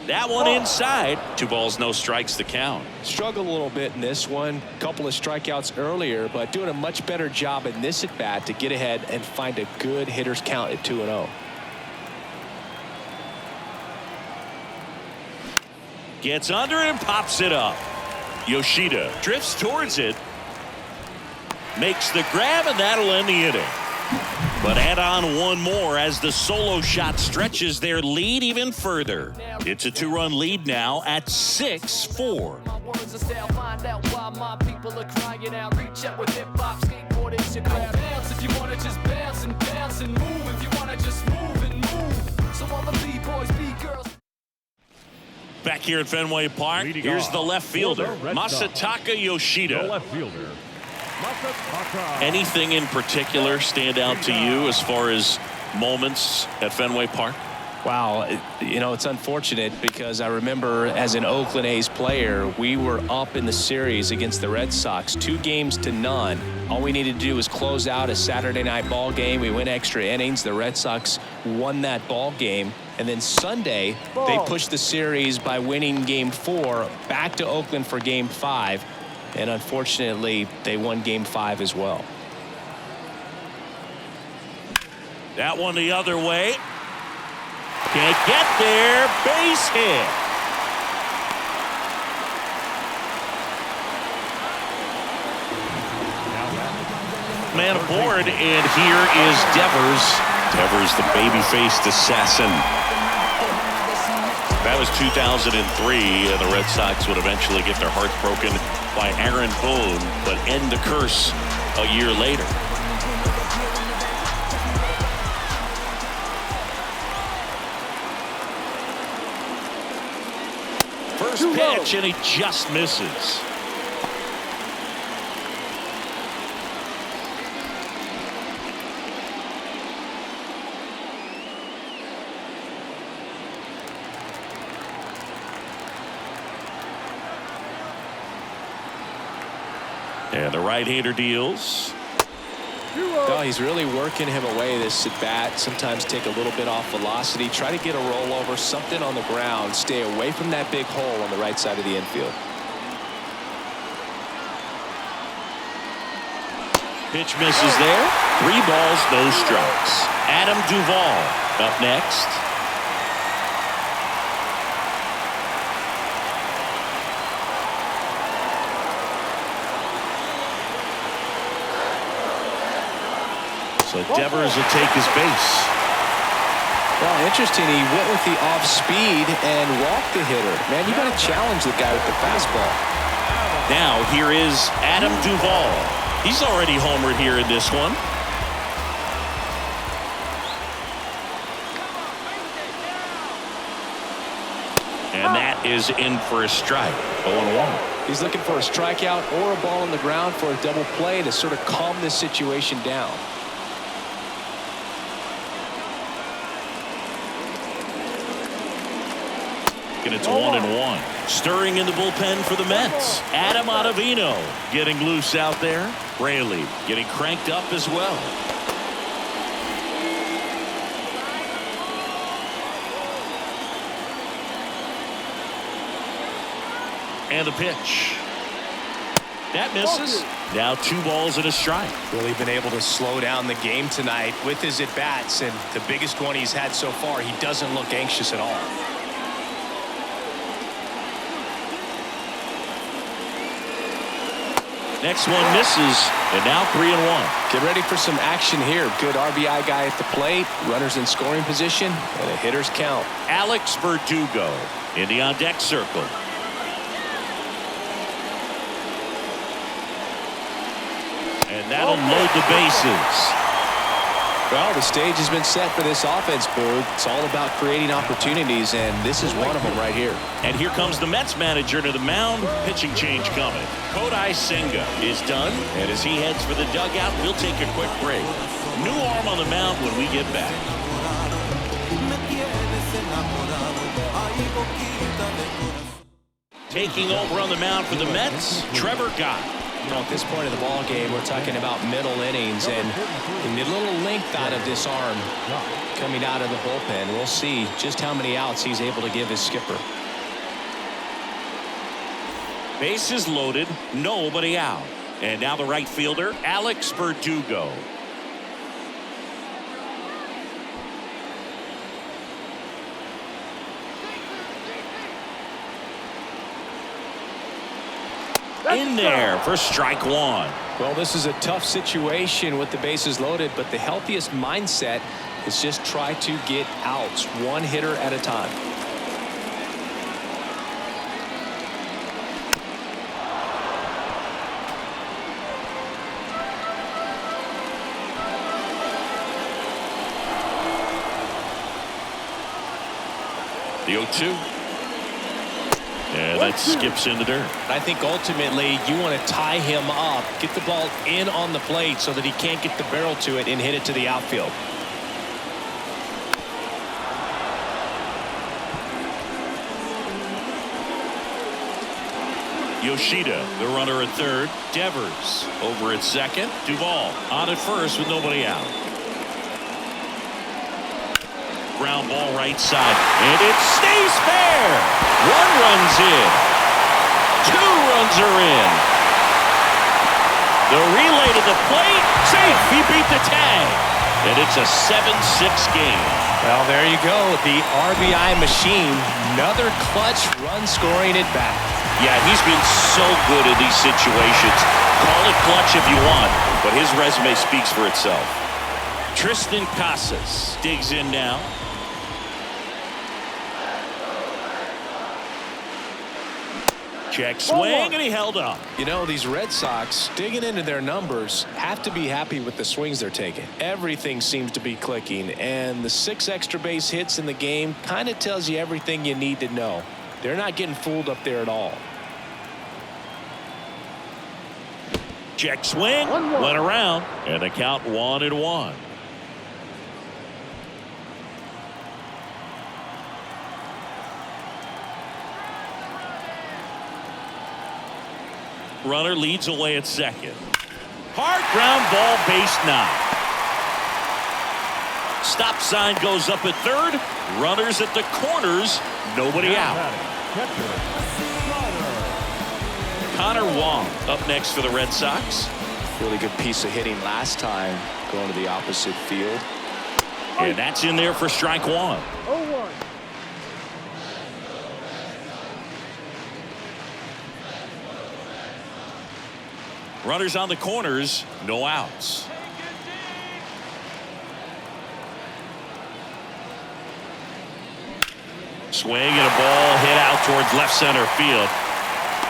That one inside. 2 balls, no strikes, the count. Struggled a little bit in this one. Couple of strikeouts earlier, but doing a much better job in this at bat to get ahead and find a good hitter's count at 2-0. Gets under it and pops it up. Yoshida drifts towards it. Makes the grab, and that'll end the inning. But add on one more as the solo shot stretches their lead even further. It's a 2-run lead now at 6-4. My words are stale, find out why my people are crying out. Reach out with hip hop, skateboard is your crowd. Bounce if you wanna just bounce and move if you wanna just move and move. So all the B-boys, B-girls. Back here at Fenway Park, Leading here's off the left fielder, for the Red Sox, Masataka The Yoshida. left fielder, Masataka. Anything in particular stand out to you as far as moments at Fenway Park? Wow, you know, it's unfortunate because I remember as an Oakland A's player, we were up in the series against the Red Sox, 2-0. All we needed to do was close out a Saturday night ball game. We went extra innings. The Red Sox won that ball game. And then Sunday, they pushed the series by winning Game 4 back to Oakland for Game 5. And unfortunately, they won Game 5 as well. That one the other way. Can't get there. Base hit. Man aboard, and here is Devers. Devers, the baby-faced assassin. That was 2003, and the Red Sox would eventually get their hearts broken by Aaron Boone, but end the curse a year later. First pitch, and he just misses. And the right-hander deals. No, he's really working him away this at bat. Sometimes take a little bit off velocity. Try to get a rollover, something on the ground. Stay away from that big hole on the right side of the infield. Pitch misses there. 3 balls, no strikes. Adam Duvall up next. So Devers will take his base. Well, interesting. He went with the off speed and walked the hitter. Man, you got to challenge the guy with the fastball. Now here is Adam Duvall. He's already homered here in this one. And that is in for a strike. 0-1. He's looking for a strikeout or a ball on the ground for a double play to sort of calm this situation down. And it's 1-1. Stirring in the bullpen for the Mets. Adam Ottavino getting loose out there. Raley getting cranked up as well. And the pitch. That misses. Now 2 balls and a strike. Really been able to slow down the game tonight with his at-bats, and the biggest one he's had so far, he doesn't look anxious at all. Next one misses, and now 3-1. Get ready for some action here. Good RBI guy at the plate, runners in scoring position, and a hitter's count. Alex Verdugo in the on-deck circle. And that'll load the bases. Well, the stage has been set for this offense, Boog. It's all about creating opportunities, and this is one of them right here. And here comes the Mets manager to the mound. Pitching change coming. Kodai Senga is done, and as he heads for the dugout, we'll take a quick break. New arm on the mound when we get back. Taking over on the mound for the Mets, Trevor Gott. You know, at this point of the ball game, we're talking about middle innings, and you need a little length out of this arm coming out of the bullpen. We'll see just how many outs he's able to give his skipper. Bases loaded, nobody out. And now the right fielder, Alex Verdugo. In there for strike one. Well, this is a tough situation with the bases loaded, but the healthiest mindset is just try to get outs one hitter at a time. The 0-2. Yeah, that skips in the dirt. I think ultimately you want to tie him up, get the ball in on the plate so that he can't get the barrel to it and hit it to the outfield. Yoshida, the runner at third. Devers over at second. Duvall on at first with nobody out. Ground ball right side, and it stays fair. One run's in. Two runs are in. The relay to the plate. Safe. He beat the tag. And it's a 7-6 game. Well, there you go. The RBI machine. Another clutch run scoring at bat. Yeah, he's been so good in these situations. Call it clutch if you want, but his resume speaks for itself. Tristan Casas digs in now. Check swing, and he held up. You know, these Red Sox, digging into their numbers, have to be happy with the swings they're taking. Everything seems to be clicking, and the 6 extra base hits in the game kind of tells you everything you need to know. They're not getting fooled up there at all. Check swing, went around, and the count 1-1. Runner leads away at second. Hard ground ball, base knock. Stop sign goes up at third. Runners at the corners. Nobody out. Connor Wong up next for the Red Sox. Really good piece of hitting last time going to the opposite field. And that's in there for strike one. 0-1. Runners on the corners, no outs. Swing and a ball hit out towards left center field.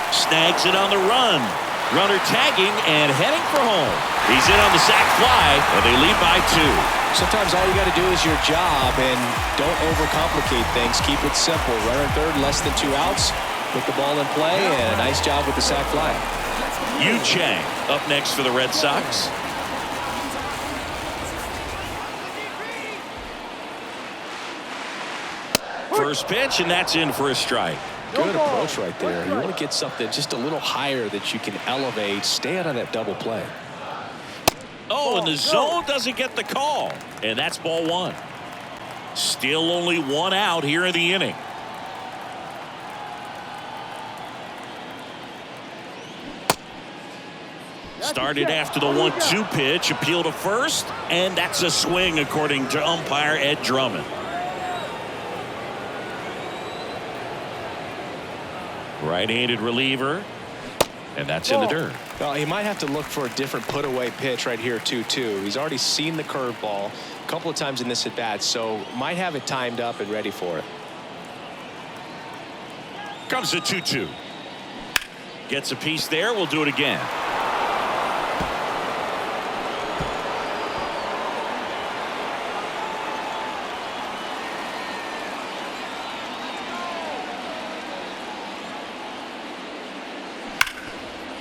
Snags it on the run. Runner tagging and heading for home. He's in on the sac fly, and they lead by 2. Sometimes all you got to do is your job and don't overcomplicate things. Keep it simple. Runner third, less than 2 outs. Put the ball in play, and a nice job with the sac fly. Yu Chang up next for the Red Sox. First pitch, and that's in for a strike. Good approach right there. You want to get something just a little higher that you can elevate. Stay out of that double play. Oh, and the zone doesn't get the call. And that's ball 1. Still only 1 out here in the inning. Started after the 1-2 pitch, appeal to first, and that's a swing according to umpire Ed Drummond. Right-handed reliever, and that's in the dirt. Well, he might have to look for a different put-away pitch right here, 2-2. He's already seen the curveball a couple of times in this at-bat, so might have it timed up and ready for it. Comes the 2-2. Gets a piece there. We'll do it again.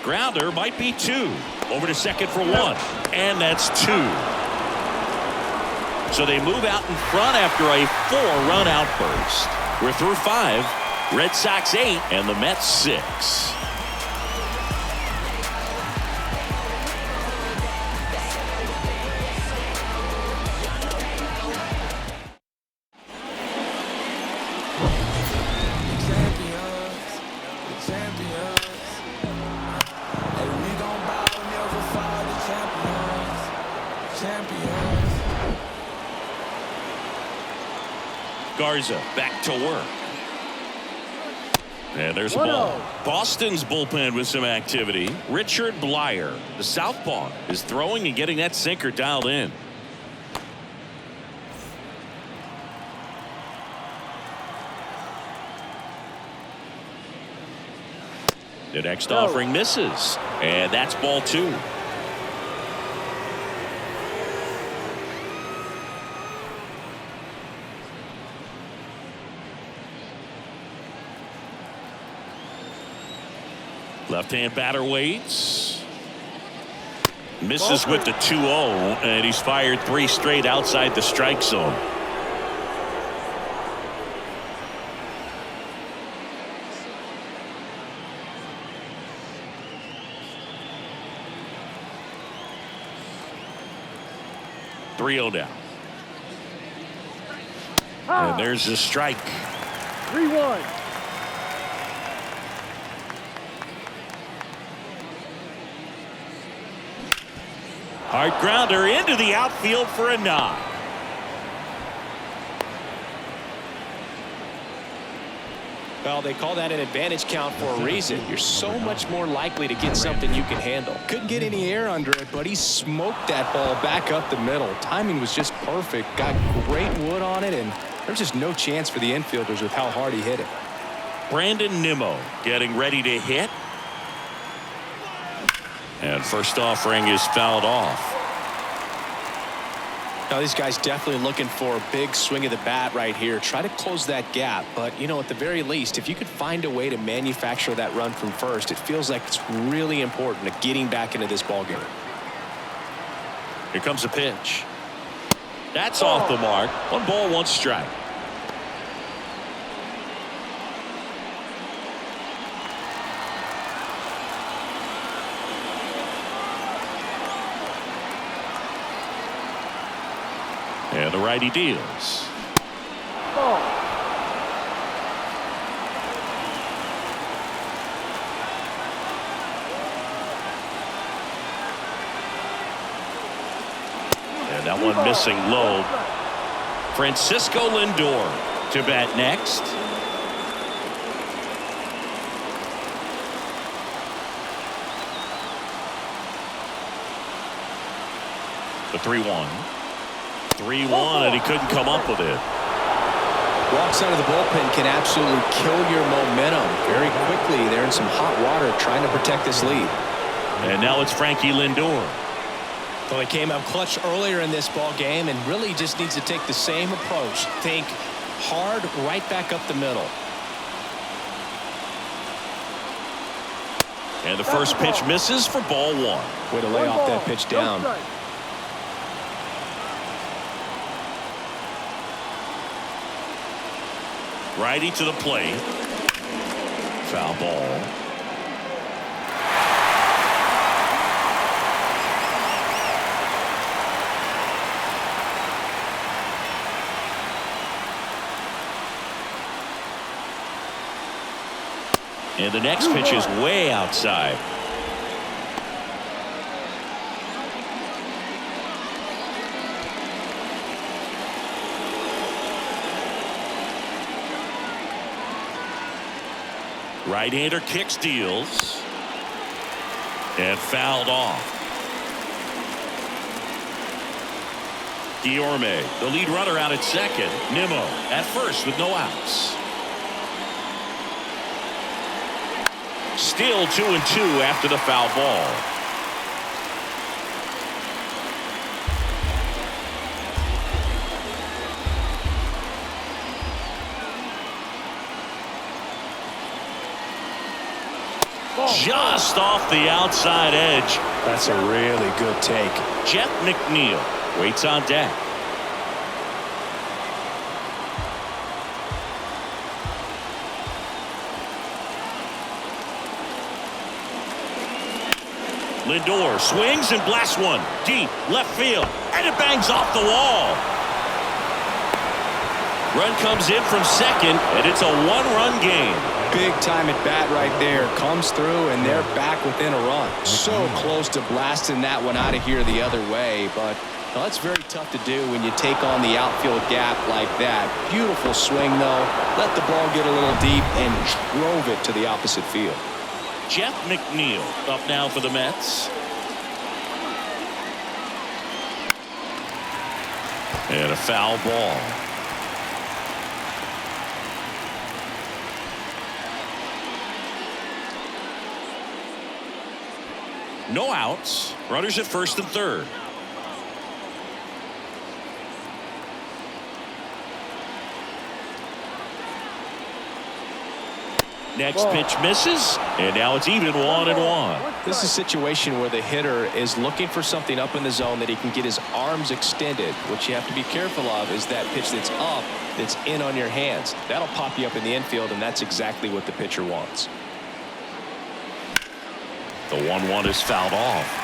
Grounder might be 2. Over to second for 1. And that's 2. So they move out in front after a 4-run outburst. We're through 5. Red Sox 8 and the Mets 6. Garza back to work. And there's a ball. Boston's bullpen with some activity. Richard Blyer, the southpaw, is throwing and getting that sinker dialed in. The next offering misses. And that's ball 2. Left-hand batter waits. Misses with the 2-0, and he's fired 3 straight outside the strike zone. Now. And there's the strike. 3-1. Hard grounder into the outfield for a nod. Well, they call that an advantage count for a reason. You're so much more likely to get something you can handle. Couldn't get any air under it, but he smoked that ball back up the middle. Timing was just perfect. Got great wood on it, and there's just no chance for the infielders with how hard he hit it. Brandon Nimmo getting ready to hit. And first offering is fouled off. Now these guys definitely looking for a big swing of the bat right here. Try to close that gap, but you know, at the very least, if you could find a way to manufacture that run from first, it feels like it's really important to getting back into this ball game. Here comes a pitch. That's off the mark. 1 ball, 1 strike. And the righty deals. Ball. And that one missing low. Francisco Lindor to bat next. The 3-1. 3-1, and he couldn't come up with it. Walks out of the bullpen can absolutely kill your momentum very quickly. They're in some hot water trying to protect this lead. And now it's Frankie Lindor. Well, he came up clutch earlier in this ball game and really just needs to take the same approach. Think hard right back up the middle. And the first pitch misses for ball 1. Way to lay off that pitch down. Righty to the plate. Foul ball. And the next pitch is way outside. Right-hander kicks, deals, and fouled off. Guillorme, the lead runner, out at second. Nimmo at first with no outs. Still 2-2 after the foul ball. Just off the outside edge. That's a really good take. Jeff McNeil waits on deck. Lindor swings and blasts one deep left field, and it bangs off the wall. Run comes in from second, and it's a one-run game. Big time at bat right there. Comes through, and they're back within a run. So close to blasting that one out of here the other way, but that's very tough to do when you take on the outfield gap like that. Beautiful swing, though. Let the ball get a little deep and drove it to the opposite field. Jeff McNeil up now for the Mets. And a foul ball. No outs. Runners at first and third. Next pitch misses, and now it's even 1-1. This is a situation where the hitter is looking for something up in the zone that he can get his arms extended. What you have to be careful of is that pitch that's up, that's in on your hands. That'll pop you up in the infield, and that's exactly what the pitcher wants. The 1-1 is fouled off.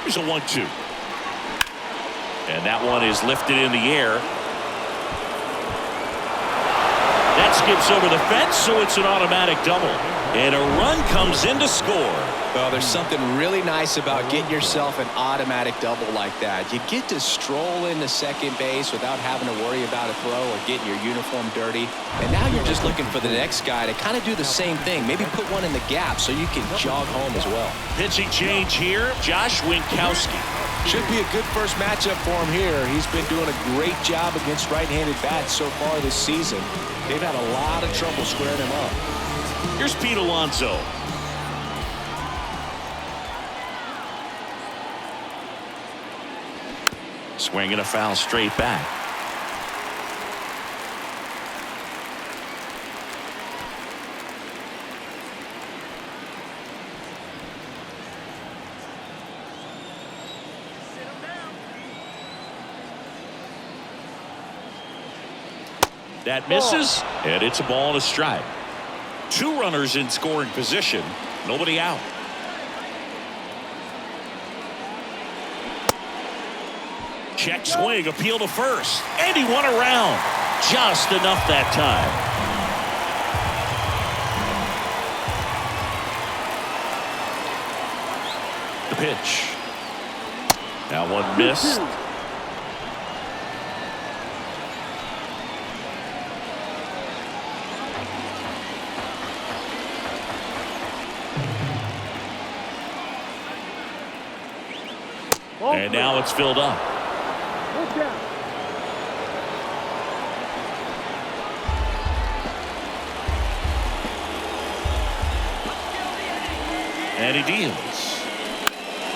Here's a 1-2. And that one is lifted in the air. That skips over the fence, so it's an automatic double. And a run comes in to score. Well, there's something really nice about getting yourself an automatic double like that. You get to stroll into second base without having to worry about a throw or getting your uniform dirty. And now you're just looking for the next guy to kind of do the same thing. Maybe put one in the gap so you can jog home as well. Pitching change here, Josh Winkowski. Should be a good first matchup for him here. He's been doing a great job against right-handed bats so far this season. They've had a lot of trouble squaring him up. Here's Pete Alonso. Swinging a foul straight back. That misses, and it's a ball and a strike. Two runners in scoring position, nobody out. Check swing, appeal to first, and he won around. Just enough that time. The pitch. That one missed. And now it's filled up. And he deals.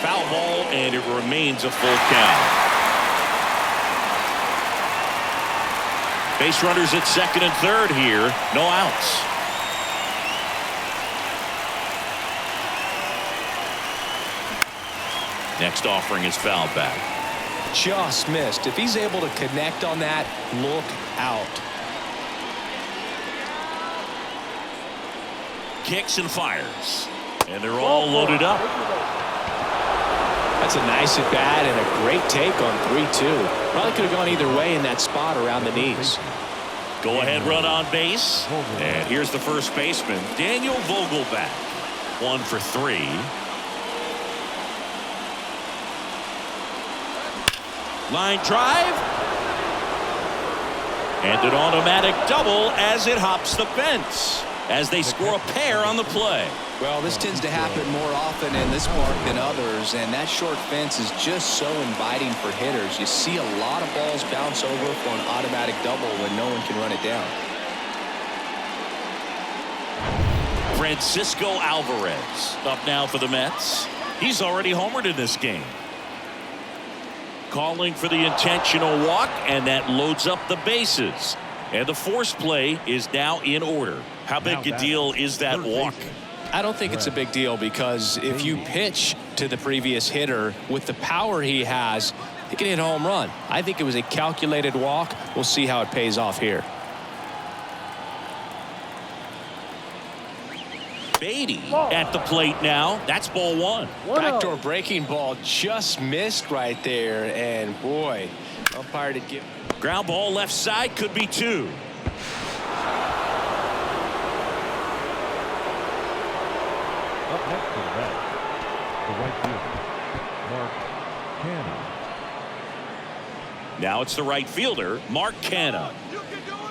Foul ball, and it remains a full count. Base runners at second and third here. No outs. Next offering is fouled back. Just missed. If he's able to connect on that, look out. Kicks and fires. And they're all loaded up. That's a nice at bat and a great take on 3-2. Probably could have gone either way in that spot around the knees. Go ahead run on base. And here's the first baseman, Daniel Vogelback. 1 for 3. Line drive. And an automatic double as it hops the fence. As they score a pair on the play. Well, this tends to happen more often in this park than others, and that short fence is just so inviting for hitters. You see a lot of balls bounce over for an automatic double when no one can run it down. Francisco Alvarez up now for the Mets. He's already homered in this game. calling for the intentional walk, and that loads up the bases. And the force play is now in order. How big a deal is that walk? I don't think it's a big deal, because if you pitch to the previous hitter with the power he has, he can hit a home run. I think it was a calculated walk. We'll see how it pays off here. Beatty at the plate now. That's ball one. Backdoor breaking ball just missed right there, and boy, umpire to give. Ground ball left side, could be two. Up next to the bat, the right fielder, Mark Canha. Now it's the right fielder, Mark Canha.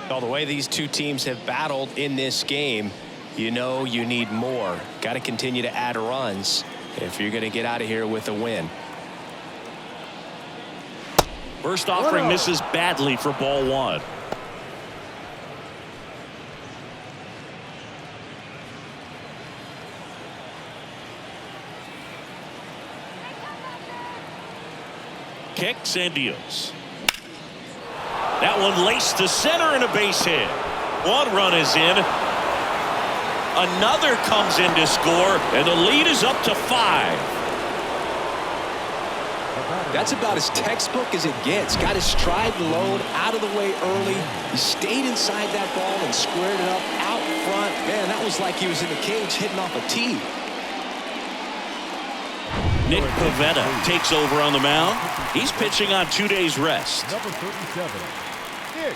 Well, the way these two teams have battled in this game, you know you need more. Got to continue to add runs if you're going to get out of here with a win. First offering misses badly for ball one. Kicks and deals. That one laced to center and a base hit. One run is in. Another comes in to score, and the lead is up to 5. That's about as textbook as it gets. Got his stride low, out of the way early. He stayed inside that ball and squared it up out front. Man, that was like he was in the cage hitting off a tee. Nick Pivetta takes over on the mound. He's pitching on 2 days rest. Number 37, Nick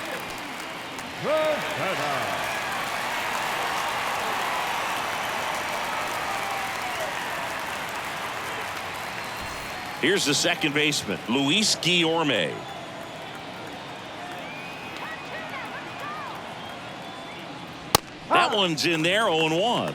Pivetta. Here's the second baseman, Luis Guillorme. That one's in there, 0-1.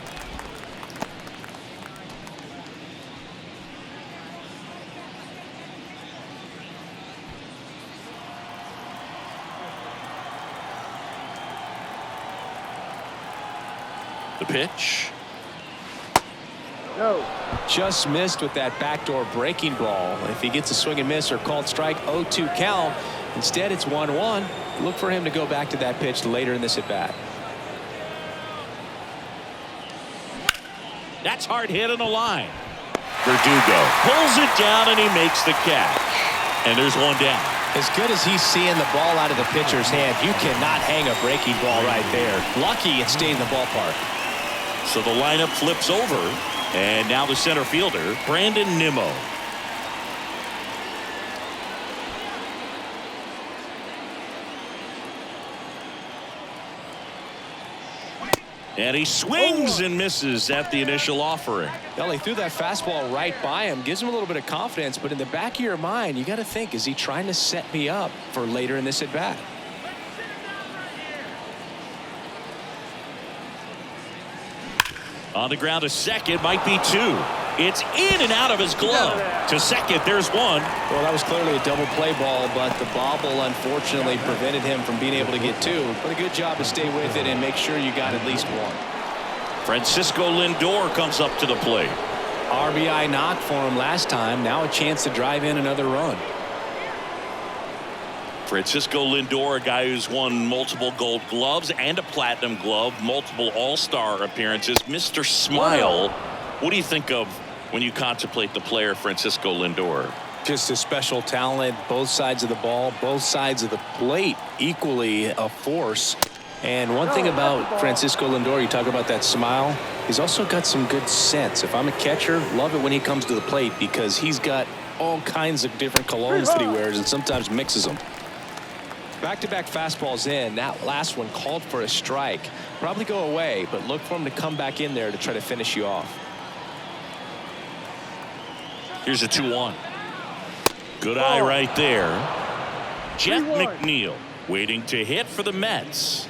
The pitch. No. Just missed with that backdoor breaking ball. If he gets a swing and miss or called strike, 0-2 count. Instead, it's 1-1. Look for him to go back to that pitch later in this at bat. That's hard hit on the line. Verdugo pulls it down and he makes the catch. And there's one down. As good as he's seeing the ball out of the pitcher's hand, you cannot hang a breaking ball right there. Lucky it stayed in the ballpark. So the lineup flips over, and now the center fielder, Brandon Nimmo. And he swings and misses at the initial offering. Well, he threw that fastball right by him, gives him a little bit of confidence, but in the back of your mind, you got to think, is he trying to set me up for later in this at bat? On the ground to second, might be two. It's in and out of his glove. To second, there's one. Well, that was clearly a double play ball, but the bobble unfortunately prevented him from being able to get two. But a good job to stay with it and make sure you got at least one. Francisco Lindor comes up to the plate. RBI knock for him last time. Now a chance to drive in another run. Francisco Lindor, a guy who's won multiple gold gloves and a platinum glove, multiple all-star appearances. Mr. Smile, what do you think of when you contemplate the player Francisco Lindor? Just a special talent, both sides of the ball, both sides of the plate, equally a force. And one thing about Francisco Lindor, you talk about that smile, he's also got some good sense. If I'm a catcher, love it when he comes to the plate because he's got all kinds of different colognes that he wears and sometimes mixes them. Back-to-back fastballs in. That last one called for a strike. Probably go away, but look for him to come back in there to try to finish you off. Here's a 2-1. Good eye right there. Jeff McNeil waiting to hit for the Mets.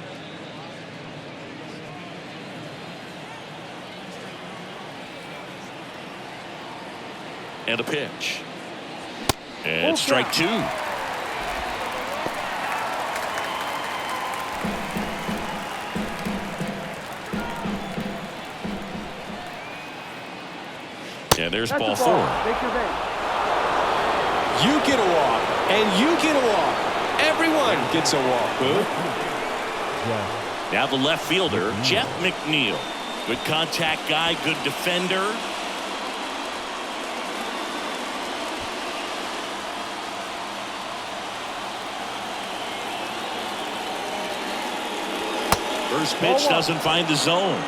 And a pitch. And strike two. And there's ball four. You get a walk, and you get a walk. Everyone gets a walk, Boo. Yeah. Now the left fielder, Jeff McNeil. Good contact guy, good defender. First pitch doesn't find the zone.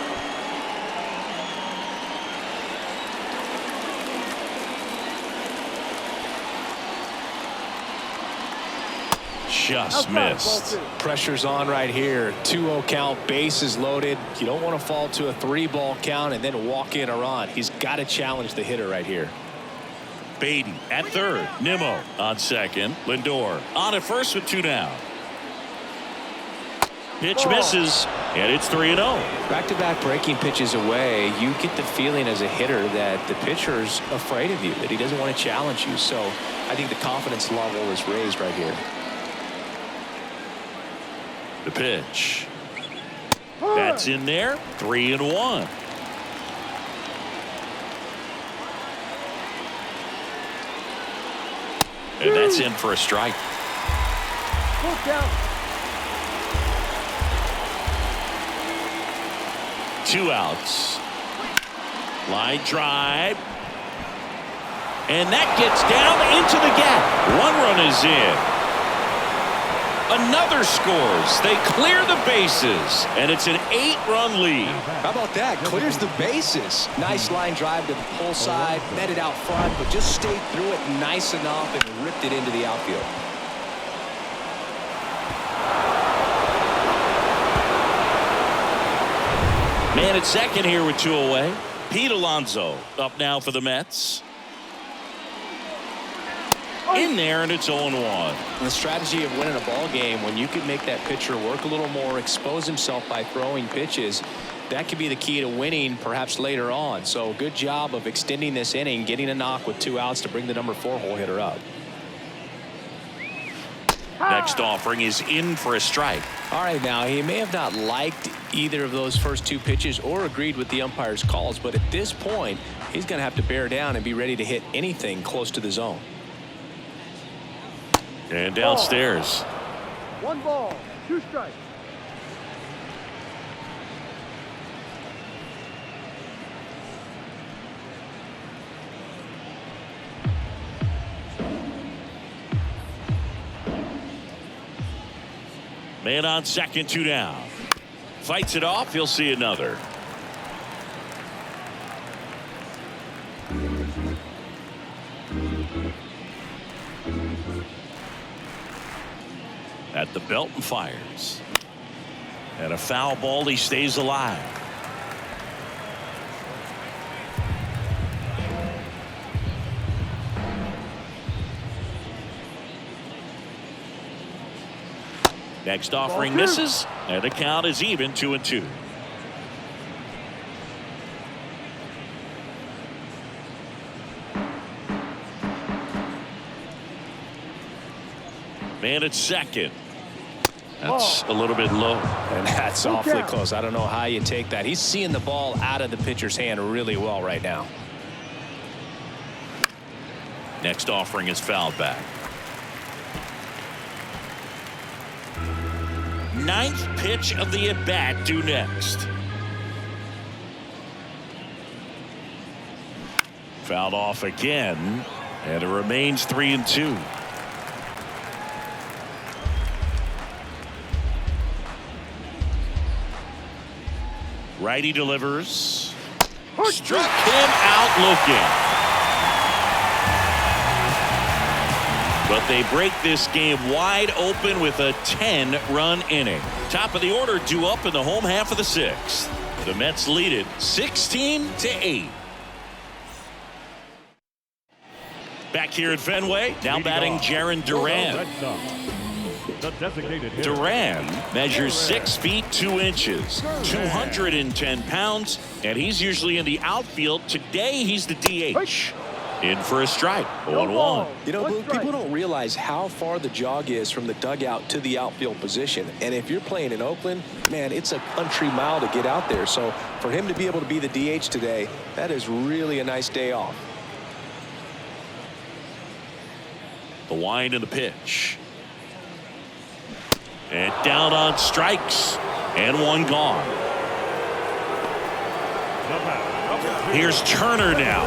Just missed. Pressure's on right here. 2-0 count, bases loaded. You don't want to fall to a 3-ball count and then walk in or on. He's got to challenge the hitter right here. Baden at third. Nimmo on second. Lindor on at first with 2 down. Pitch misses, and it's 3-0. Back-to-back breaking pitches away, you get the feeling as a hitter that the pitcher's afraid of you, that he doesn't want to challenge you. So I think the confidence level is raised right here. The pitch. That's in there. 3-1. And that's in for a strike. Look out. 2 outs. Line drive. And that gets down into the gap. 1 run is in. Another scores. They clear the bases, and it's an 8-run lead. How about that? Clears the bases. Nice line drive to the pull side, met it out front, but just stayed through it nice enough and ripped it into the outfield. Man at second here with 2 away. Pete Alonso up now for the Mets. In there, and it's 0-1. The strategy of winning a ball game, when you can make that pitcher work a little more, expose himself by throwing pitches, that could be the key to winning perhaps later on. So good job of extending this inning, getting a knock with 2 outs to bring the number 4 hole hitter up. Next offering is in for a strike. All right, now he may have not liked either of those first 2 pitches or agreed with the umpire's calls, but at this point, he's going to have to bear down and be ready to hit anything close to the zone. And downstairs. 1 ball, 2 strikes. Man on second, 2 down. Fights it off. He'll see another. At the belt and fires. And a foul ball. He stays alive. Next offering misses, and the count is even 2-2. Man at second. That's a little bit low. And that's awfully close. I don't know how you take that. He's seeing the ball out of the pitcher's hand really well right now. Next offering is fouled back. 9th pitch of the at-bat due next. Fouled off again, and it remains 3-2. Righty delivers. Struck him out looking. But they break this game wide open with a 10-run inning. Top of the order due up in the home half of the 6th. The Mets lead it 16-8. Back here at Fenway, now batting Jarren Duran. Duran measures 6 feet 2 inches, 210 pounds, and he's usually in the outfield. Today he's the DH. In for a strike. 1-1. You know, people don't realize how far the jog is from the dugout to the outfield position. And if you're playing in Oakland, man, it's a country mile to get out there. So for him to be able to be the DH today, that is really a nice day off. The wind and the pitch. And down on strikes. And one gone. Here's Turner now.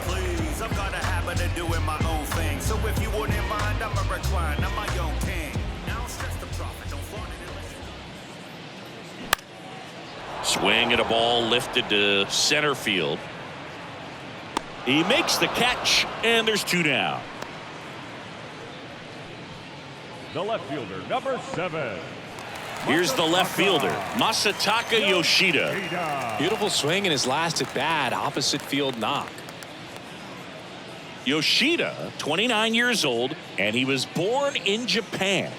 Please, I've got a habit of doing my own thing. So if you wouldn't mind, I'm a recline. I'm my own king. Now stress the profit. Don't flaunt it unless you... Swing at a ball lifted to center field. He makes the catch, and there's 2 down. The left fielder, number 7. Here's the left fielder, Masataka Yoshida. Beautiful swing in his last at bat, opposite field knock. Yoshida, 29 years old, and he was born in Japan.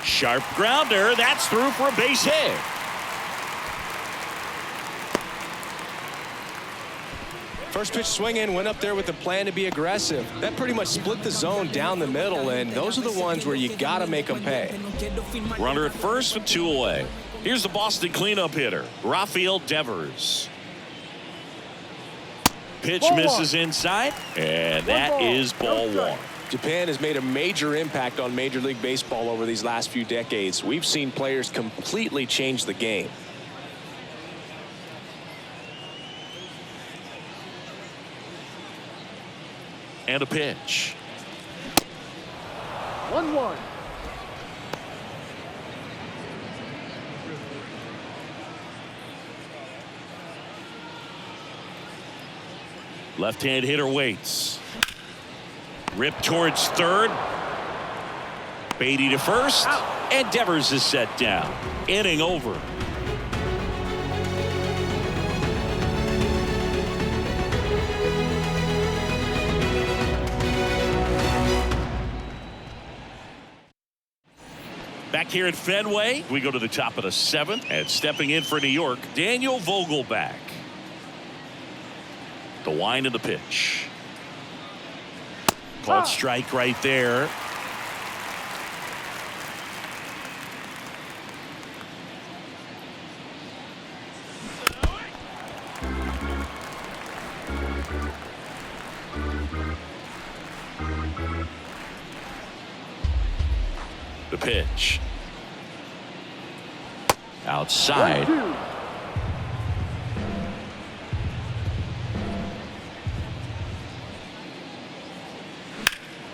Sharp grounder, that's through for a base hit. First pitch swinging, went up there with a plan to be aggressive. That pretty much split the zone down the middle, and those are the ones where you got to make them pay. Runner at first with 2 away. Here's the Boston cleanup hitter, Rafael Devers. Pitch misses inside, and that is ball 1. Japan has made a major impact on Major League Baseball over these last few decades. We've seen players completely change the game. And a pitch. 1-1. Left-hand hitter waits. Rip towards third. Beatty to first. And Devers is set down. Inning over. Back here at Fenway, we go to the top of the 7th, and stepping in for New York, Daniel Vogelback. The wind of the pitch. Called strike right there. The pitch. Outside. 1-2.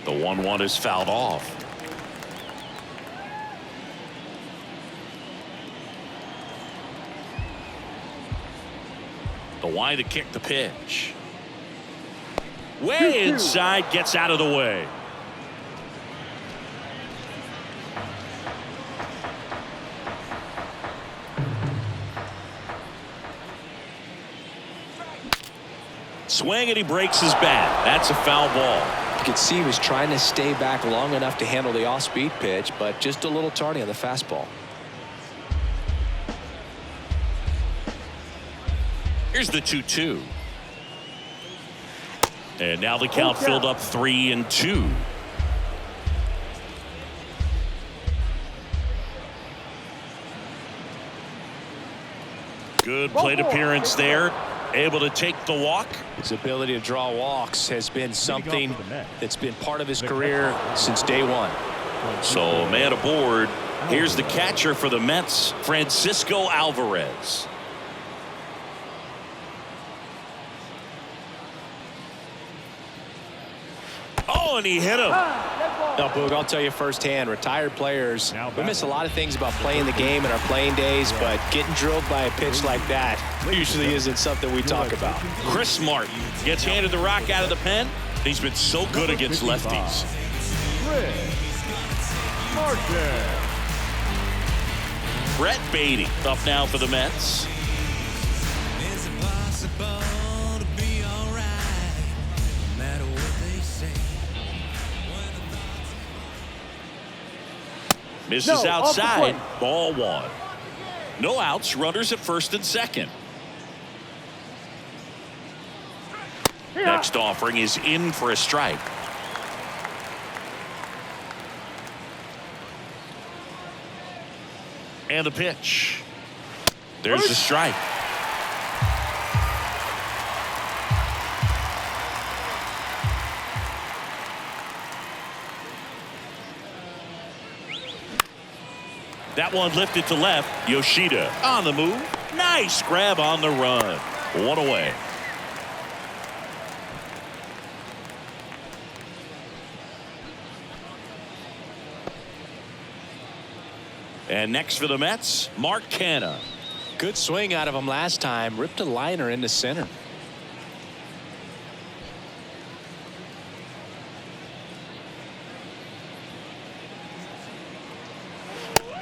The 1-1 is fouled off. The wind to kick the pitch. Way inside, gets out of the way. Swing and he breaks his bat. That's a foul ball. You could see he was trying to stay back long enough to handle the off-speed pitch, but just a little tardy on the fastball. Here's the 2-2. And now the count filled up 3-2. Good plate appearance there. Able to take the walk. His ability to draw walks has been something that's been part of his career since day one. So man aboard. Here's the catcher for the Mets, Francisco Alvarez. Oh, and he hit him. Now, Boog, I'll tell you firsthand, retired players, we miss a lot of things about playing the game in our playing days, but getting drilled by a pitch like that usually isn't something we talk about. Chris Martin gets handed the rock out of the pen. He's been so good against lefties. Brett Beatty up now for the Mets. Is it possible to be alright, no matter what they say? Misses outside. Ball 1. No outs. Runners at first and second. Next offering is in for a strike. And the pitch. There's the strike. That one lifted to left. Yoshida on the move. Nice grab on the run. One away. And next for the Mets, Mark Canha. Good swing out of him last time. Ripped a liner into center.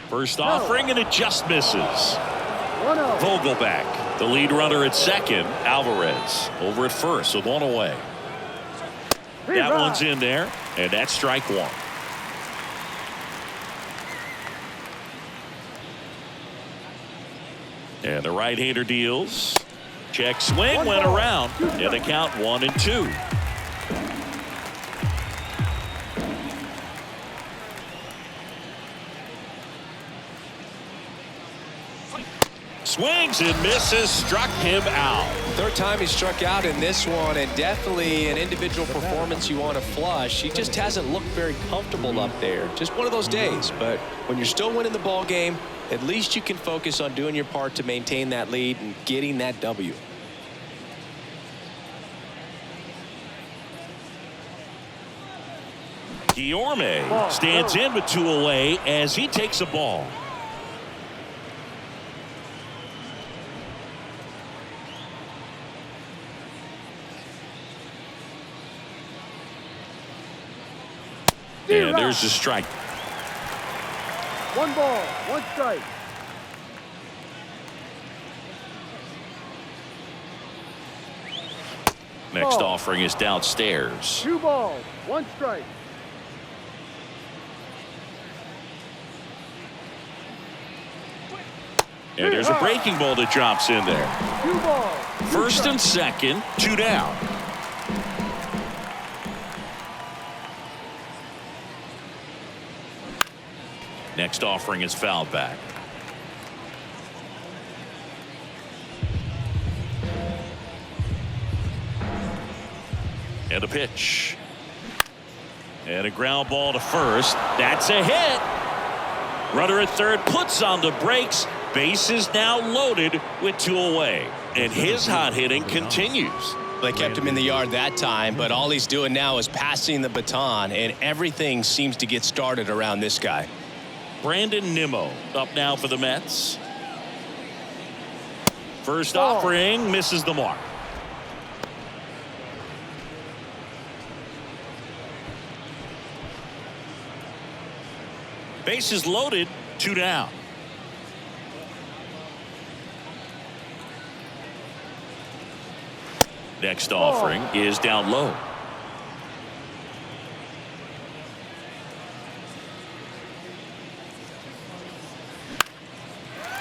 First offering, and it just misses. 1-0. Vogelback, the lead runner at second. Alvarez over at first with one away. That one's in there, and that's strike one. And the right-hander deals. Check swing, went around, and the count 1-2. Swings and misses, struck him out. Third time he struck out in this one, and definitely an individual performance you want to flush. He just hasn't looked very comfortable up there. Just one of those days. But when you're still winning the ball game, at least you can focus on doing your part to maintain that lead and getting that W. Guillorme stands in with two away as he takes a ball. And there's the strike. 1 ball, 1 strike. Next Ball. offering is downstairs. 2 balls, 1 strike. And there's a breaking ball that drops in there. 2 balls. 2 First strikes. and second, 2 down. Next offering is fouled back. And a pitch. And a ground ball to first. That's a hit. Runner at third puts on the brakes. Bases now loaded with 2 away. And his hot hitting continues. They kept him in the yard that time, but all he's doing now is passing the baton, and everything seems to get started around this guy. Brandon Nimmo up now for the Mets. First offering misses the mark. Bases loaded, 2 down. Next offering is down low.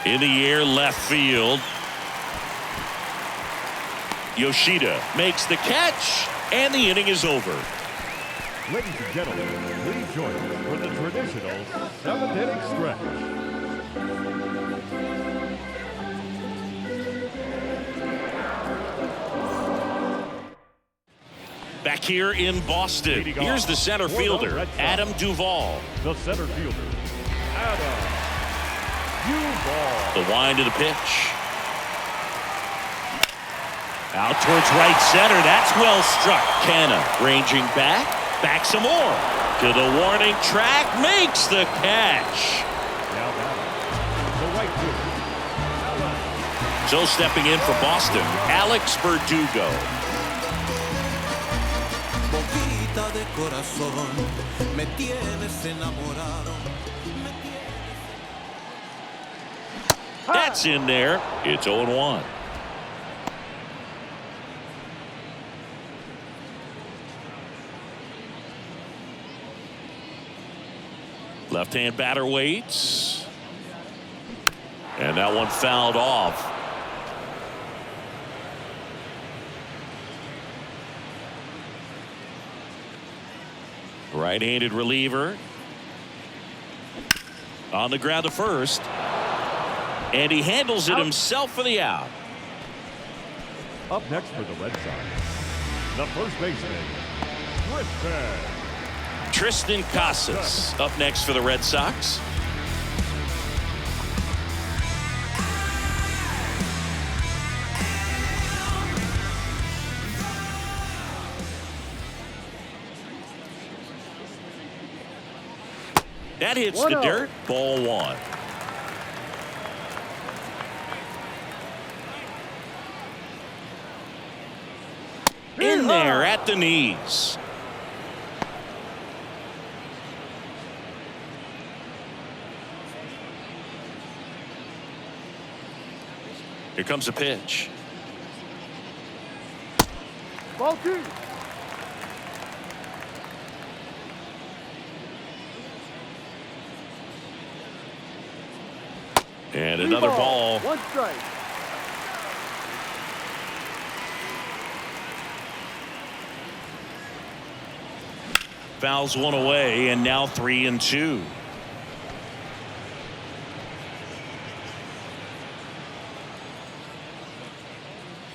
In the air, left field. Yoshida makes the catch, and the inning is over. Ladies and gentlemen, please join us for the traditional 7th-inning stretch. Back here in Boston, here's the center fielder, Adam Duvall. The center fielder, Adam Duvall. The wind of the pitch. Out towards right center. That's well struck. Canha ranging back. Back some more. To the warning track. Makes the catch. Now batting, the right fielder, So stepping in for Boston, Alex Verdugo. Boquita de corazón, me tienes enamorado. That's in there. It's 0-1. Left-hand batter waits. And that one fouled off. Right-handed reliever. On the ground to first. And he handles it himself for the out. Up next for the Red Sox, the first baseman, Tristan Casas up next for the Red Sox. That hits the dirt. Ball one. In there at the knees. Here comes a pitch. Ball two. And another ball. One strike. Fouls one away, and now 3-2.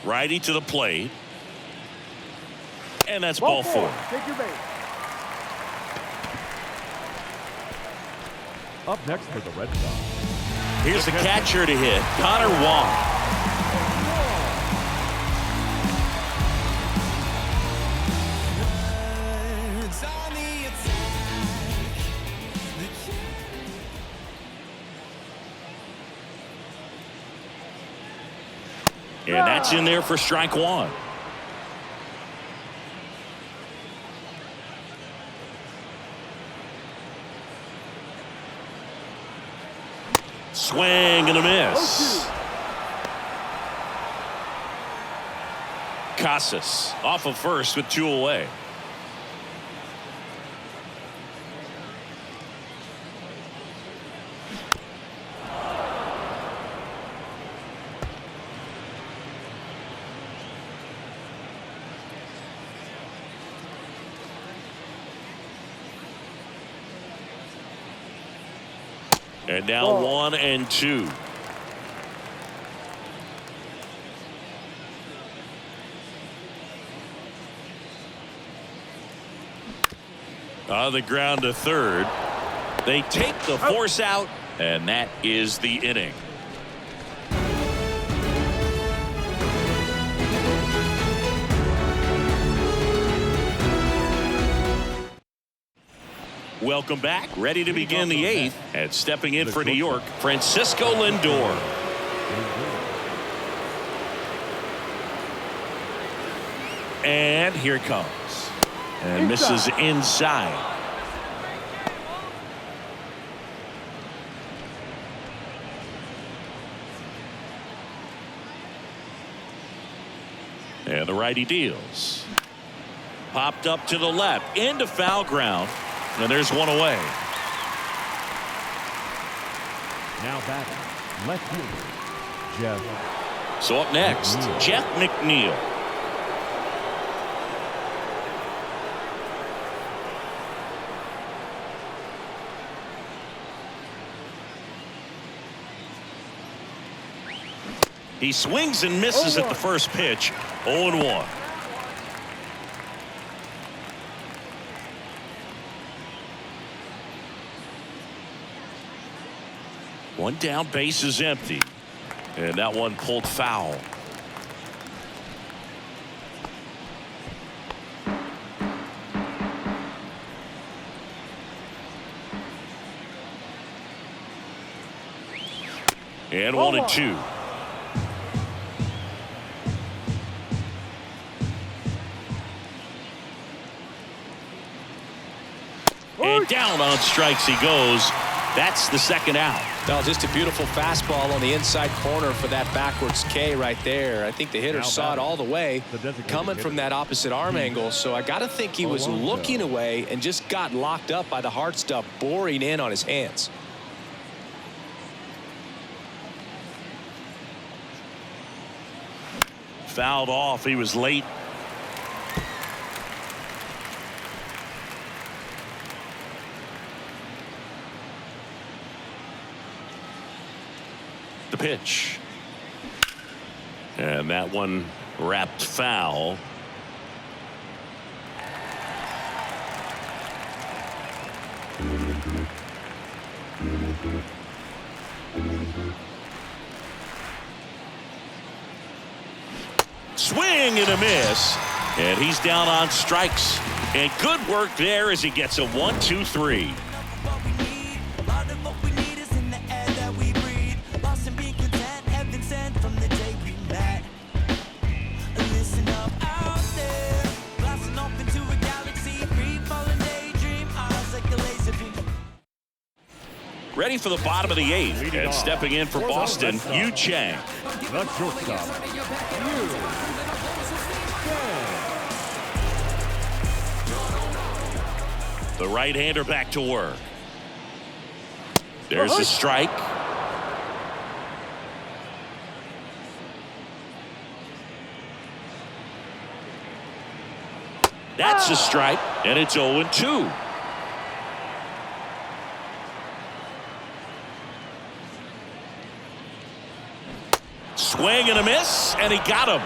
Righty to the plate. And that's ball four. Take your base. Up next for the Red Sox. Here's the catcher to hit, Connor Wong. And that's in there for strike one. Swing and a miss. Casas off of first with 2 away. And now 1-2. On the ground to third. They take the force out, and that is the inning. Welcome back. Ready to begin the 8th. And stepping in for New York, Francisco Lindor. And here it comes. And misses inside. And the righty deals. Popped up to the left. Into foul ground. And there's one away. Now batting, left fielder, Jeff. So up next, Jeff McNeil. He swings and misses at the first pitch. 0-1. One down, base is empty. And that one pulled foul. And 1-2. And down on strikes he goes. That's the second out. No, just a beautiful fastball on the inside corner for that backwards K right there. I think the hitter saw it all the way coming from that opposite arm angle. So I got to think he was looking away and just got locked up by the hard stuff boring in on his hands. Fouled off. He was late. The pitch. And that one wrapped foul. Swing and a miss. And he's down on strikes. And good work there as he gets a 1-2-3. ready for the bottom of the 8th. Leading And off stepping in for for the Boston, Red Sox. Yu Chang. The shortstop, The right-hander back to work. There's the strike. That's a strike, and it's 0-2. Swing and a miss, and he got him.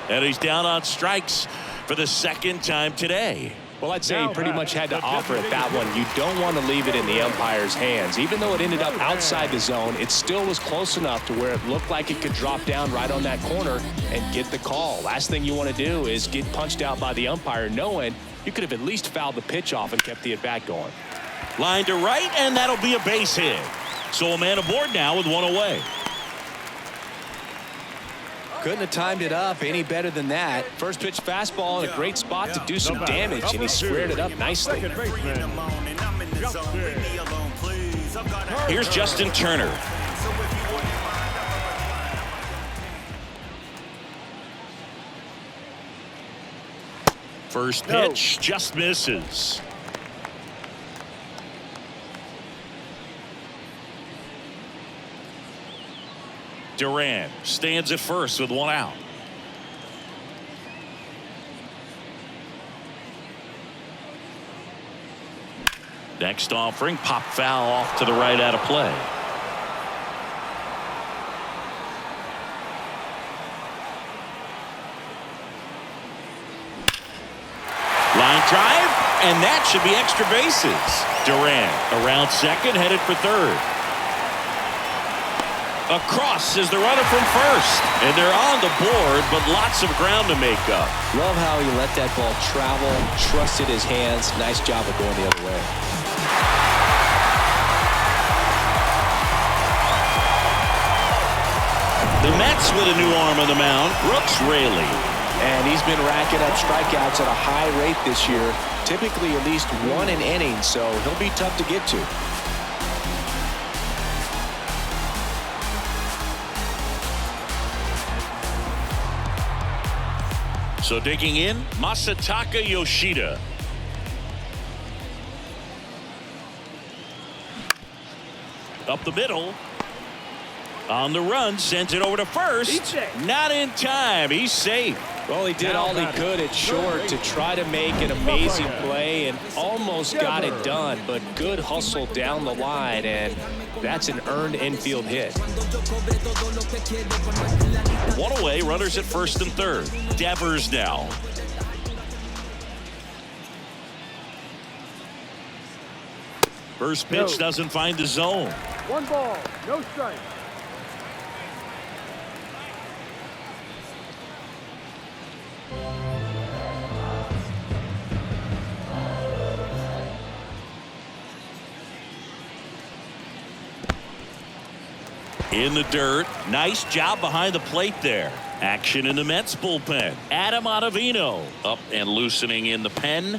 And he's down on strikes for the 2nd time today. Well, I'd say he pretty much had to offer at that one. You don't want to leave it in the umpire's hands. Even though it ended up outside the zone, it still was close enough to where it looked like it could drop down right on that corner and get the call. Last thing you want to do is get punched out by the umpire knowing you could have at least fouled the pitch off and kept the at-bat going. Line to right, and that'll be a base hit. So a man aboard now with 1 away. Couldn't have timed it up any better than that. First pitch fastball in a great spot to do some damage, and he squared it up nicely. second baseman, Justin. Here's Justin Turner. First pitch just misses. Duran stands at first with 1 out. Next offering, pop foul off to the right out of play. Line drive, and that should be extra bases. Duran around second, headed for third. Across is the runner from first, and they're on the board, but lots of ground to make up. Love how he let that ball travel, trusted his hands. Nice job of going the other way. The Mets with a new arm on the mound, Brooks Raley. And he's been racking up strikeouts at a high rate this year, typically at least 1 an inning, so he'll be tough to get to. So digging in, Masataka Yoshida. Up the middle. On the run, sent it over to first. Not in time. He's safe. Well, he did all he could at short to try to make an amazing play and almost got it done, but good hustle down the line, and that's an earned infield hit. 1 away, runners at first and third. Devers now. First pitch doesn't find the zone. 1 ball, no strike. In the dirt. Nice job behind the plate there. Action in the Mets bullpen. Adam Ottavino up and loosening in the pen.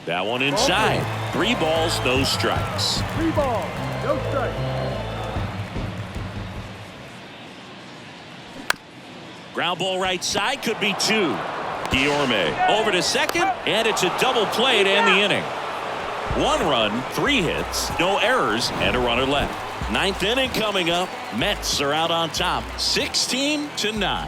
That one inside. 3 balls, no strikes. 3 balls, no strike. Ground ball right side, could be 2. Guillorme over to second, and it's a double play to end the inning. 1 run, 3 hits, no errors, and a runner left. 9th inning coming up. Mets are out on top, 16-9.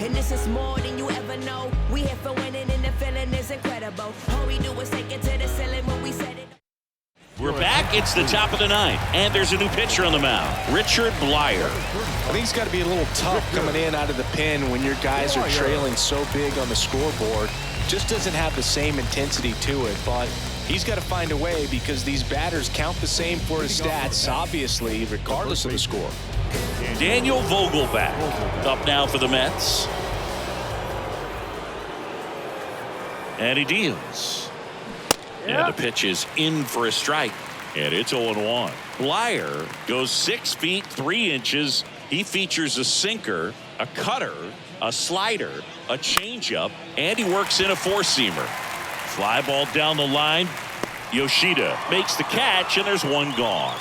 And this is more than you ever know. We here for winning, and the feeling is incredible. All we do is take it to the ceiling when we set it. We're back. It's the top of the 9th, and there's a new pitcher on the mound, Richard Blyer. I think it's got to be a little tough coming in out of the pen when your guys are trailing so big on the scoreboard. Just doesn't have the same intensity to it, but he's got to find a way because these batters count the same for his stats, obviously, regardless of the score. Daniel Vogelback up now for the Mets. And he deals. And the pitch is in for a strike. And it's 0-1. Blyer goes 6 feet 3 inches. He features a sinker, a cutter, a slider, a changeup, and he works in a four-seamer. Fly ball down the line. Yoshida makes the catch, and there's one gone.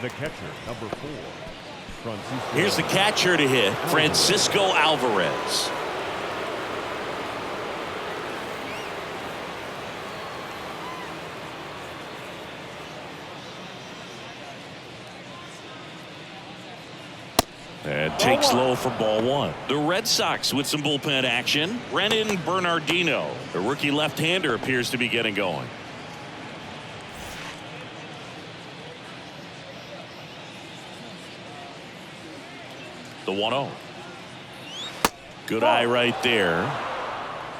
The catcher, number 4, Francisco. Here's the catcher to hit, Francisco Alvarez. And takes low for ball 1. The Red Sox with some bullpen action. Renan Bernardino, the rookie left-hander, appears to be getting going. The 1-0. Good eye right there.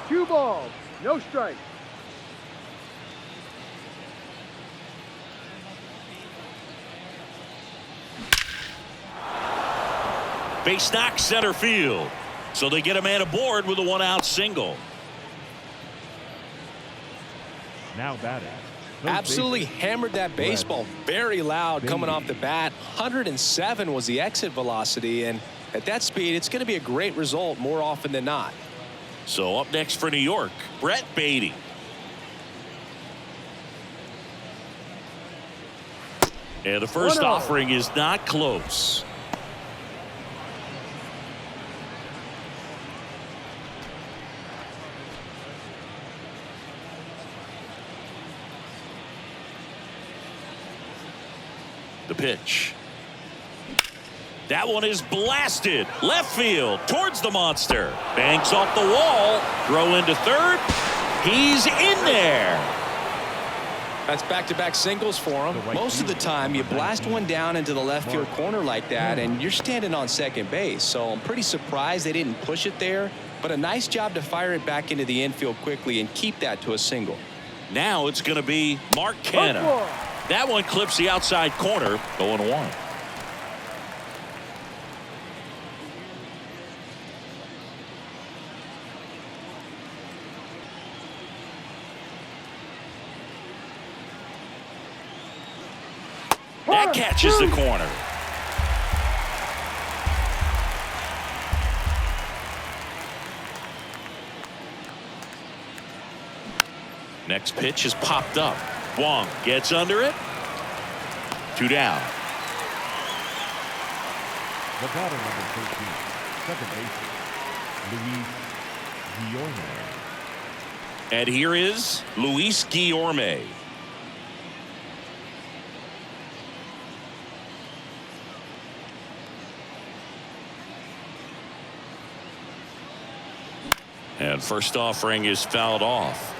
2 balls, no strikes. Base knock center field. So they get a man aboard with a 1-out single. Now batting. Absolutely hammered that baseball. Very loud coming off the bat. 107 was the exit velocity, and at that speed, it's going to be a great result more often than not. So up next for New York, Brett Beatty. And the first offering is not close. The pitch. That one is blasted left field towards the monster. Banks off the wall. Throw into third. He's in there. That's back-to-back singles for him. Most of the time, you blast one down into the left field corner like that, and you're standing on second base. So I'm pretty surprised they didn't push it there, but a nice job to fire it back into the infield quickly and keep that to a single. Now it's going to be Mark Canha. That one clips the outside corner. 0-1. That catches the corner. Next pitch is popped up. Wong gets under it. 2 down. The batter, number 13, second baseman, Luis Guillorme. And here is Luis Guillorme. And first offering is fouled off.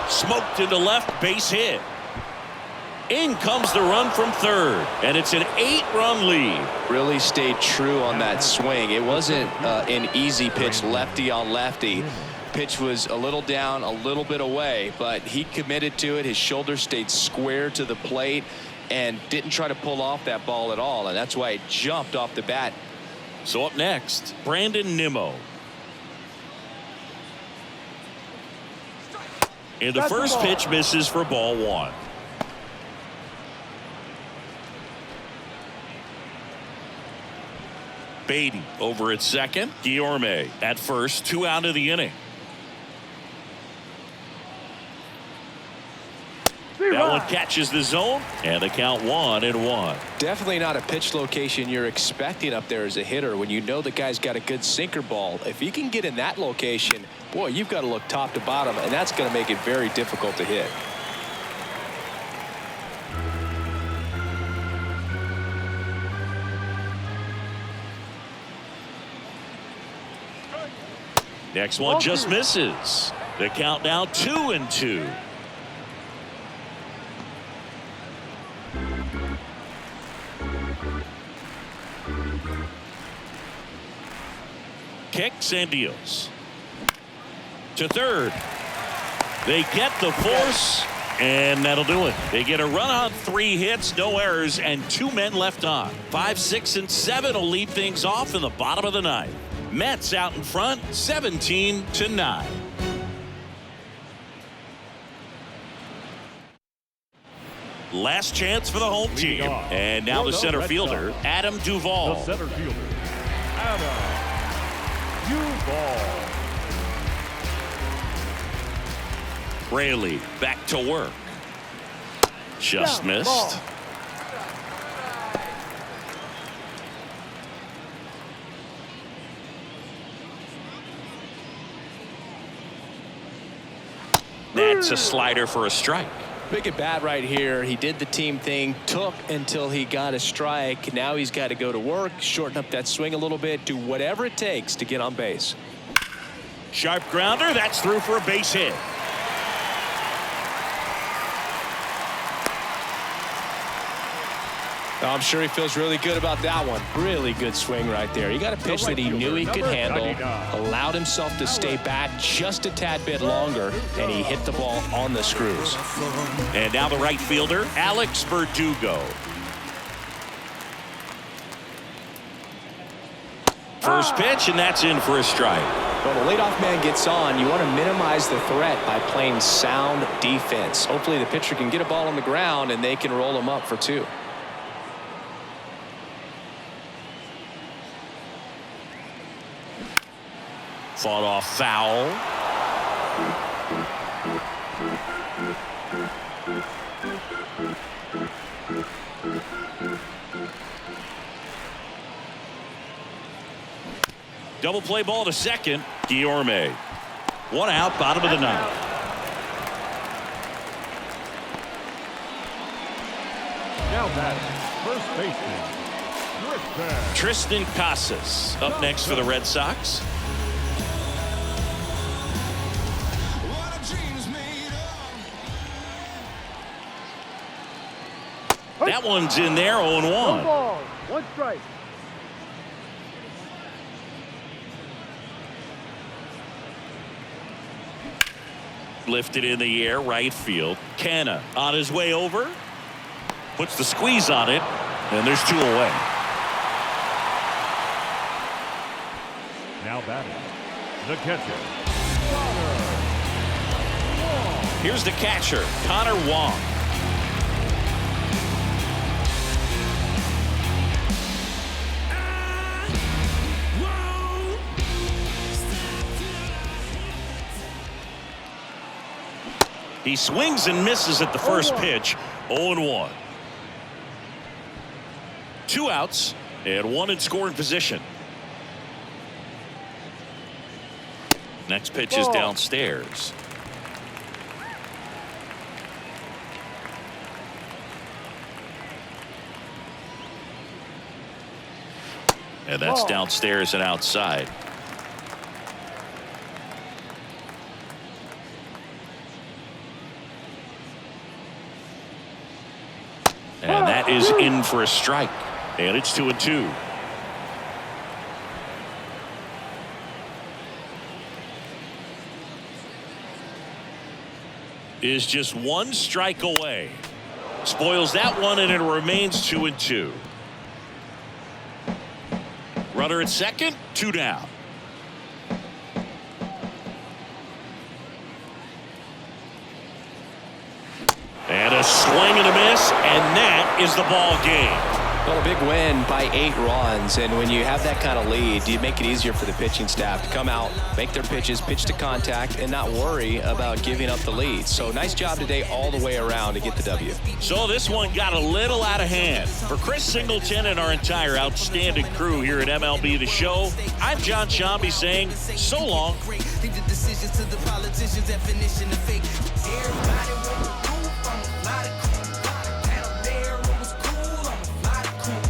Smoked into left, base hit. In comes the run from third, and it's an 8-run lead. Really stayed true on that swing. It wasn't an easy pitch lefty on lefty. Pitch was a little down, a little bit away, but he committed to it. His shoulder stayed square to the plate and didn't try to pull off that ball at all, and that's why it jumped off the bat. So up next, Brandon Nimmo. And the first pitch misses for ball 1. Beatty over at second. Guillorme at first. 2 out of the inning. That one catches the zone, and the count 1-1. Definitely not a pitch location you're expecting up there as a hitter when you know the guy's got a good sinker ball. If he can get in that location, boy, you've got to look top to bottom, and that's going to make it very difficult to hit. Next one just misses. The count now 2-2. Kicks and deals. To third. They get the force, And that'll do it. They get a run on 3 hits, no errors, and 2 men left on. 5, 6, and 7 will lead things off in the bottom of the 9th. Mets out in front, 17-9. Last chance for the home team. And now the center fielder, Adam Duvall. The center fielder, Adam Duvall. Raley back to work. Just missed. Ball. That's a slider for a strike. Big at bat right here. He did the team thing, took until he got a strike. Now he's got to go to work, shorten up that swing a little bit, do whatever it takes to get on base. Sharp grounder. That's through for a base hit. I'm sure he feels really good about that one. Really good swing right there. He got a pitch that he knew he could handle, allowed himself to stay back just a tad bit longer, and he hit the ball on the screws. And now the right fielder, Alex Verdugo. First pitch, and that's in for a strike. When the leadoff man gets on, you want to minimize the threat by playing sound defense. Hopefully the pitcher can get a ball on the ground and they can roll him up for 2. Fought off foul. Double play ball to second. Guillorme. 1 out, bottom of the 9th. Now batting, first baseman, Tristan Casas up next for the Red Sox. That one's in there, 0-1. 1 ball, 1 strike. Lifted in the air, right field. Canna on his way over. Puts the squeeze on it, and there's 2 away. now batting, the catcher, Here's the catcher, Connor Wong. He swings and misses at the first pitch. 0-1. 2 outs and 1 in scoring position. Next pitch is downstairs. And that's downstairs and outside. And that is in for a strike. And it's 2-2. Is just 1 strike away. Spoils that one, and it remains 2-2. Runner at second, 2 down. And a swing and a miss, and that is the ball game. Well, a big win by 8 runs, and when you have that kind of lead, you make it easier for the pitching staff to come out, make their pitches, pitch to contact, and not worry about giving up the lead. So nice job today all the way around to get the W. So this one got a little out of hand. For Chris Singleton and our entire outstanding crew here at MLB The Show, I'm John Shambi saying so long. Leave the decisions to the politicians' definition of fake. Everybody want to move, I'm a fly to cool. Down there, it was cool, I'm a fly to cool.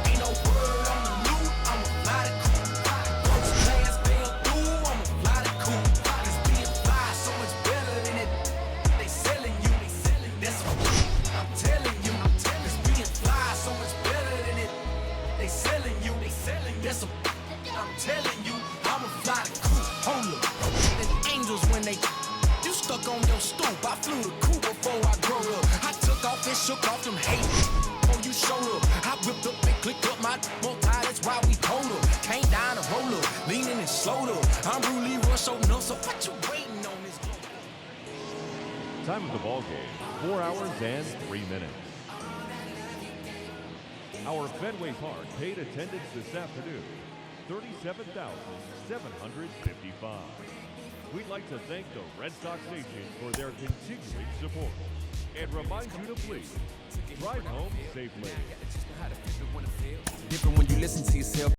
Ain't no word on the loot, I'm a fly to cool. Once class fell through, I'm a fly to cool. It's being fly so much better than it. They selling you, that's what I'm telling you. It's being fly so much better than it. They selling you, that's what I'm telling you. I'm a fly to cool. Hold up. And angels when they, you stuck on on stoop. I flew the coop before I grow up. I took off and shook off them hate. Oh, you showed up. I whipped up and clicked up my more tie. That's why we cold up. Came down and roll up, leaning and slowed up. I'm really rush so no, so what you waiting on this? Time of the ball game, 4 hours and 3 minutes. Our Fenway Park paid attendance this afternoon, 37,755. We'd like to thank the Red Sox Nation for their continuing support and remind you to please drive home safely. Different when you listen to yourself.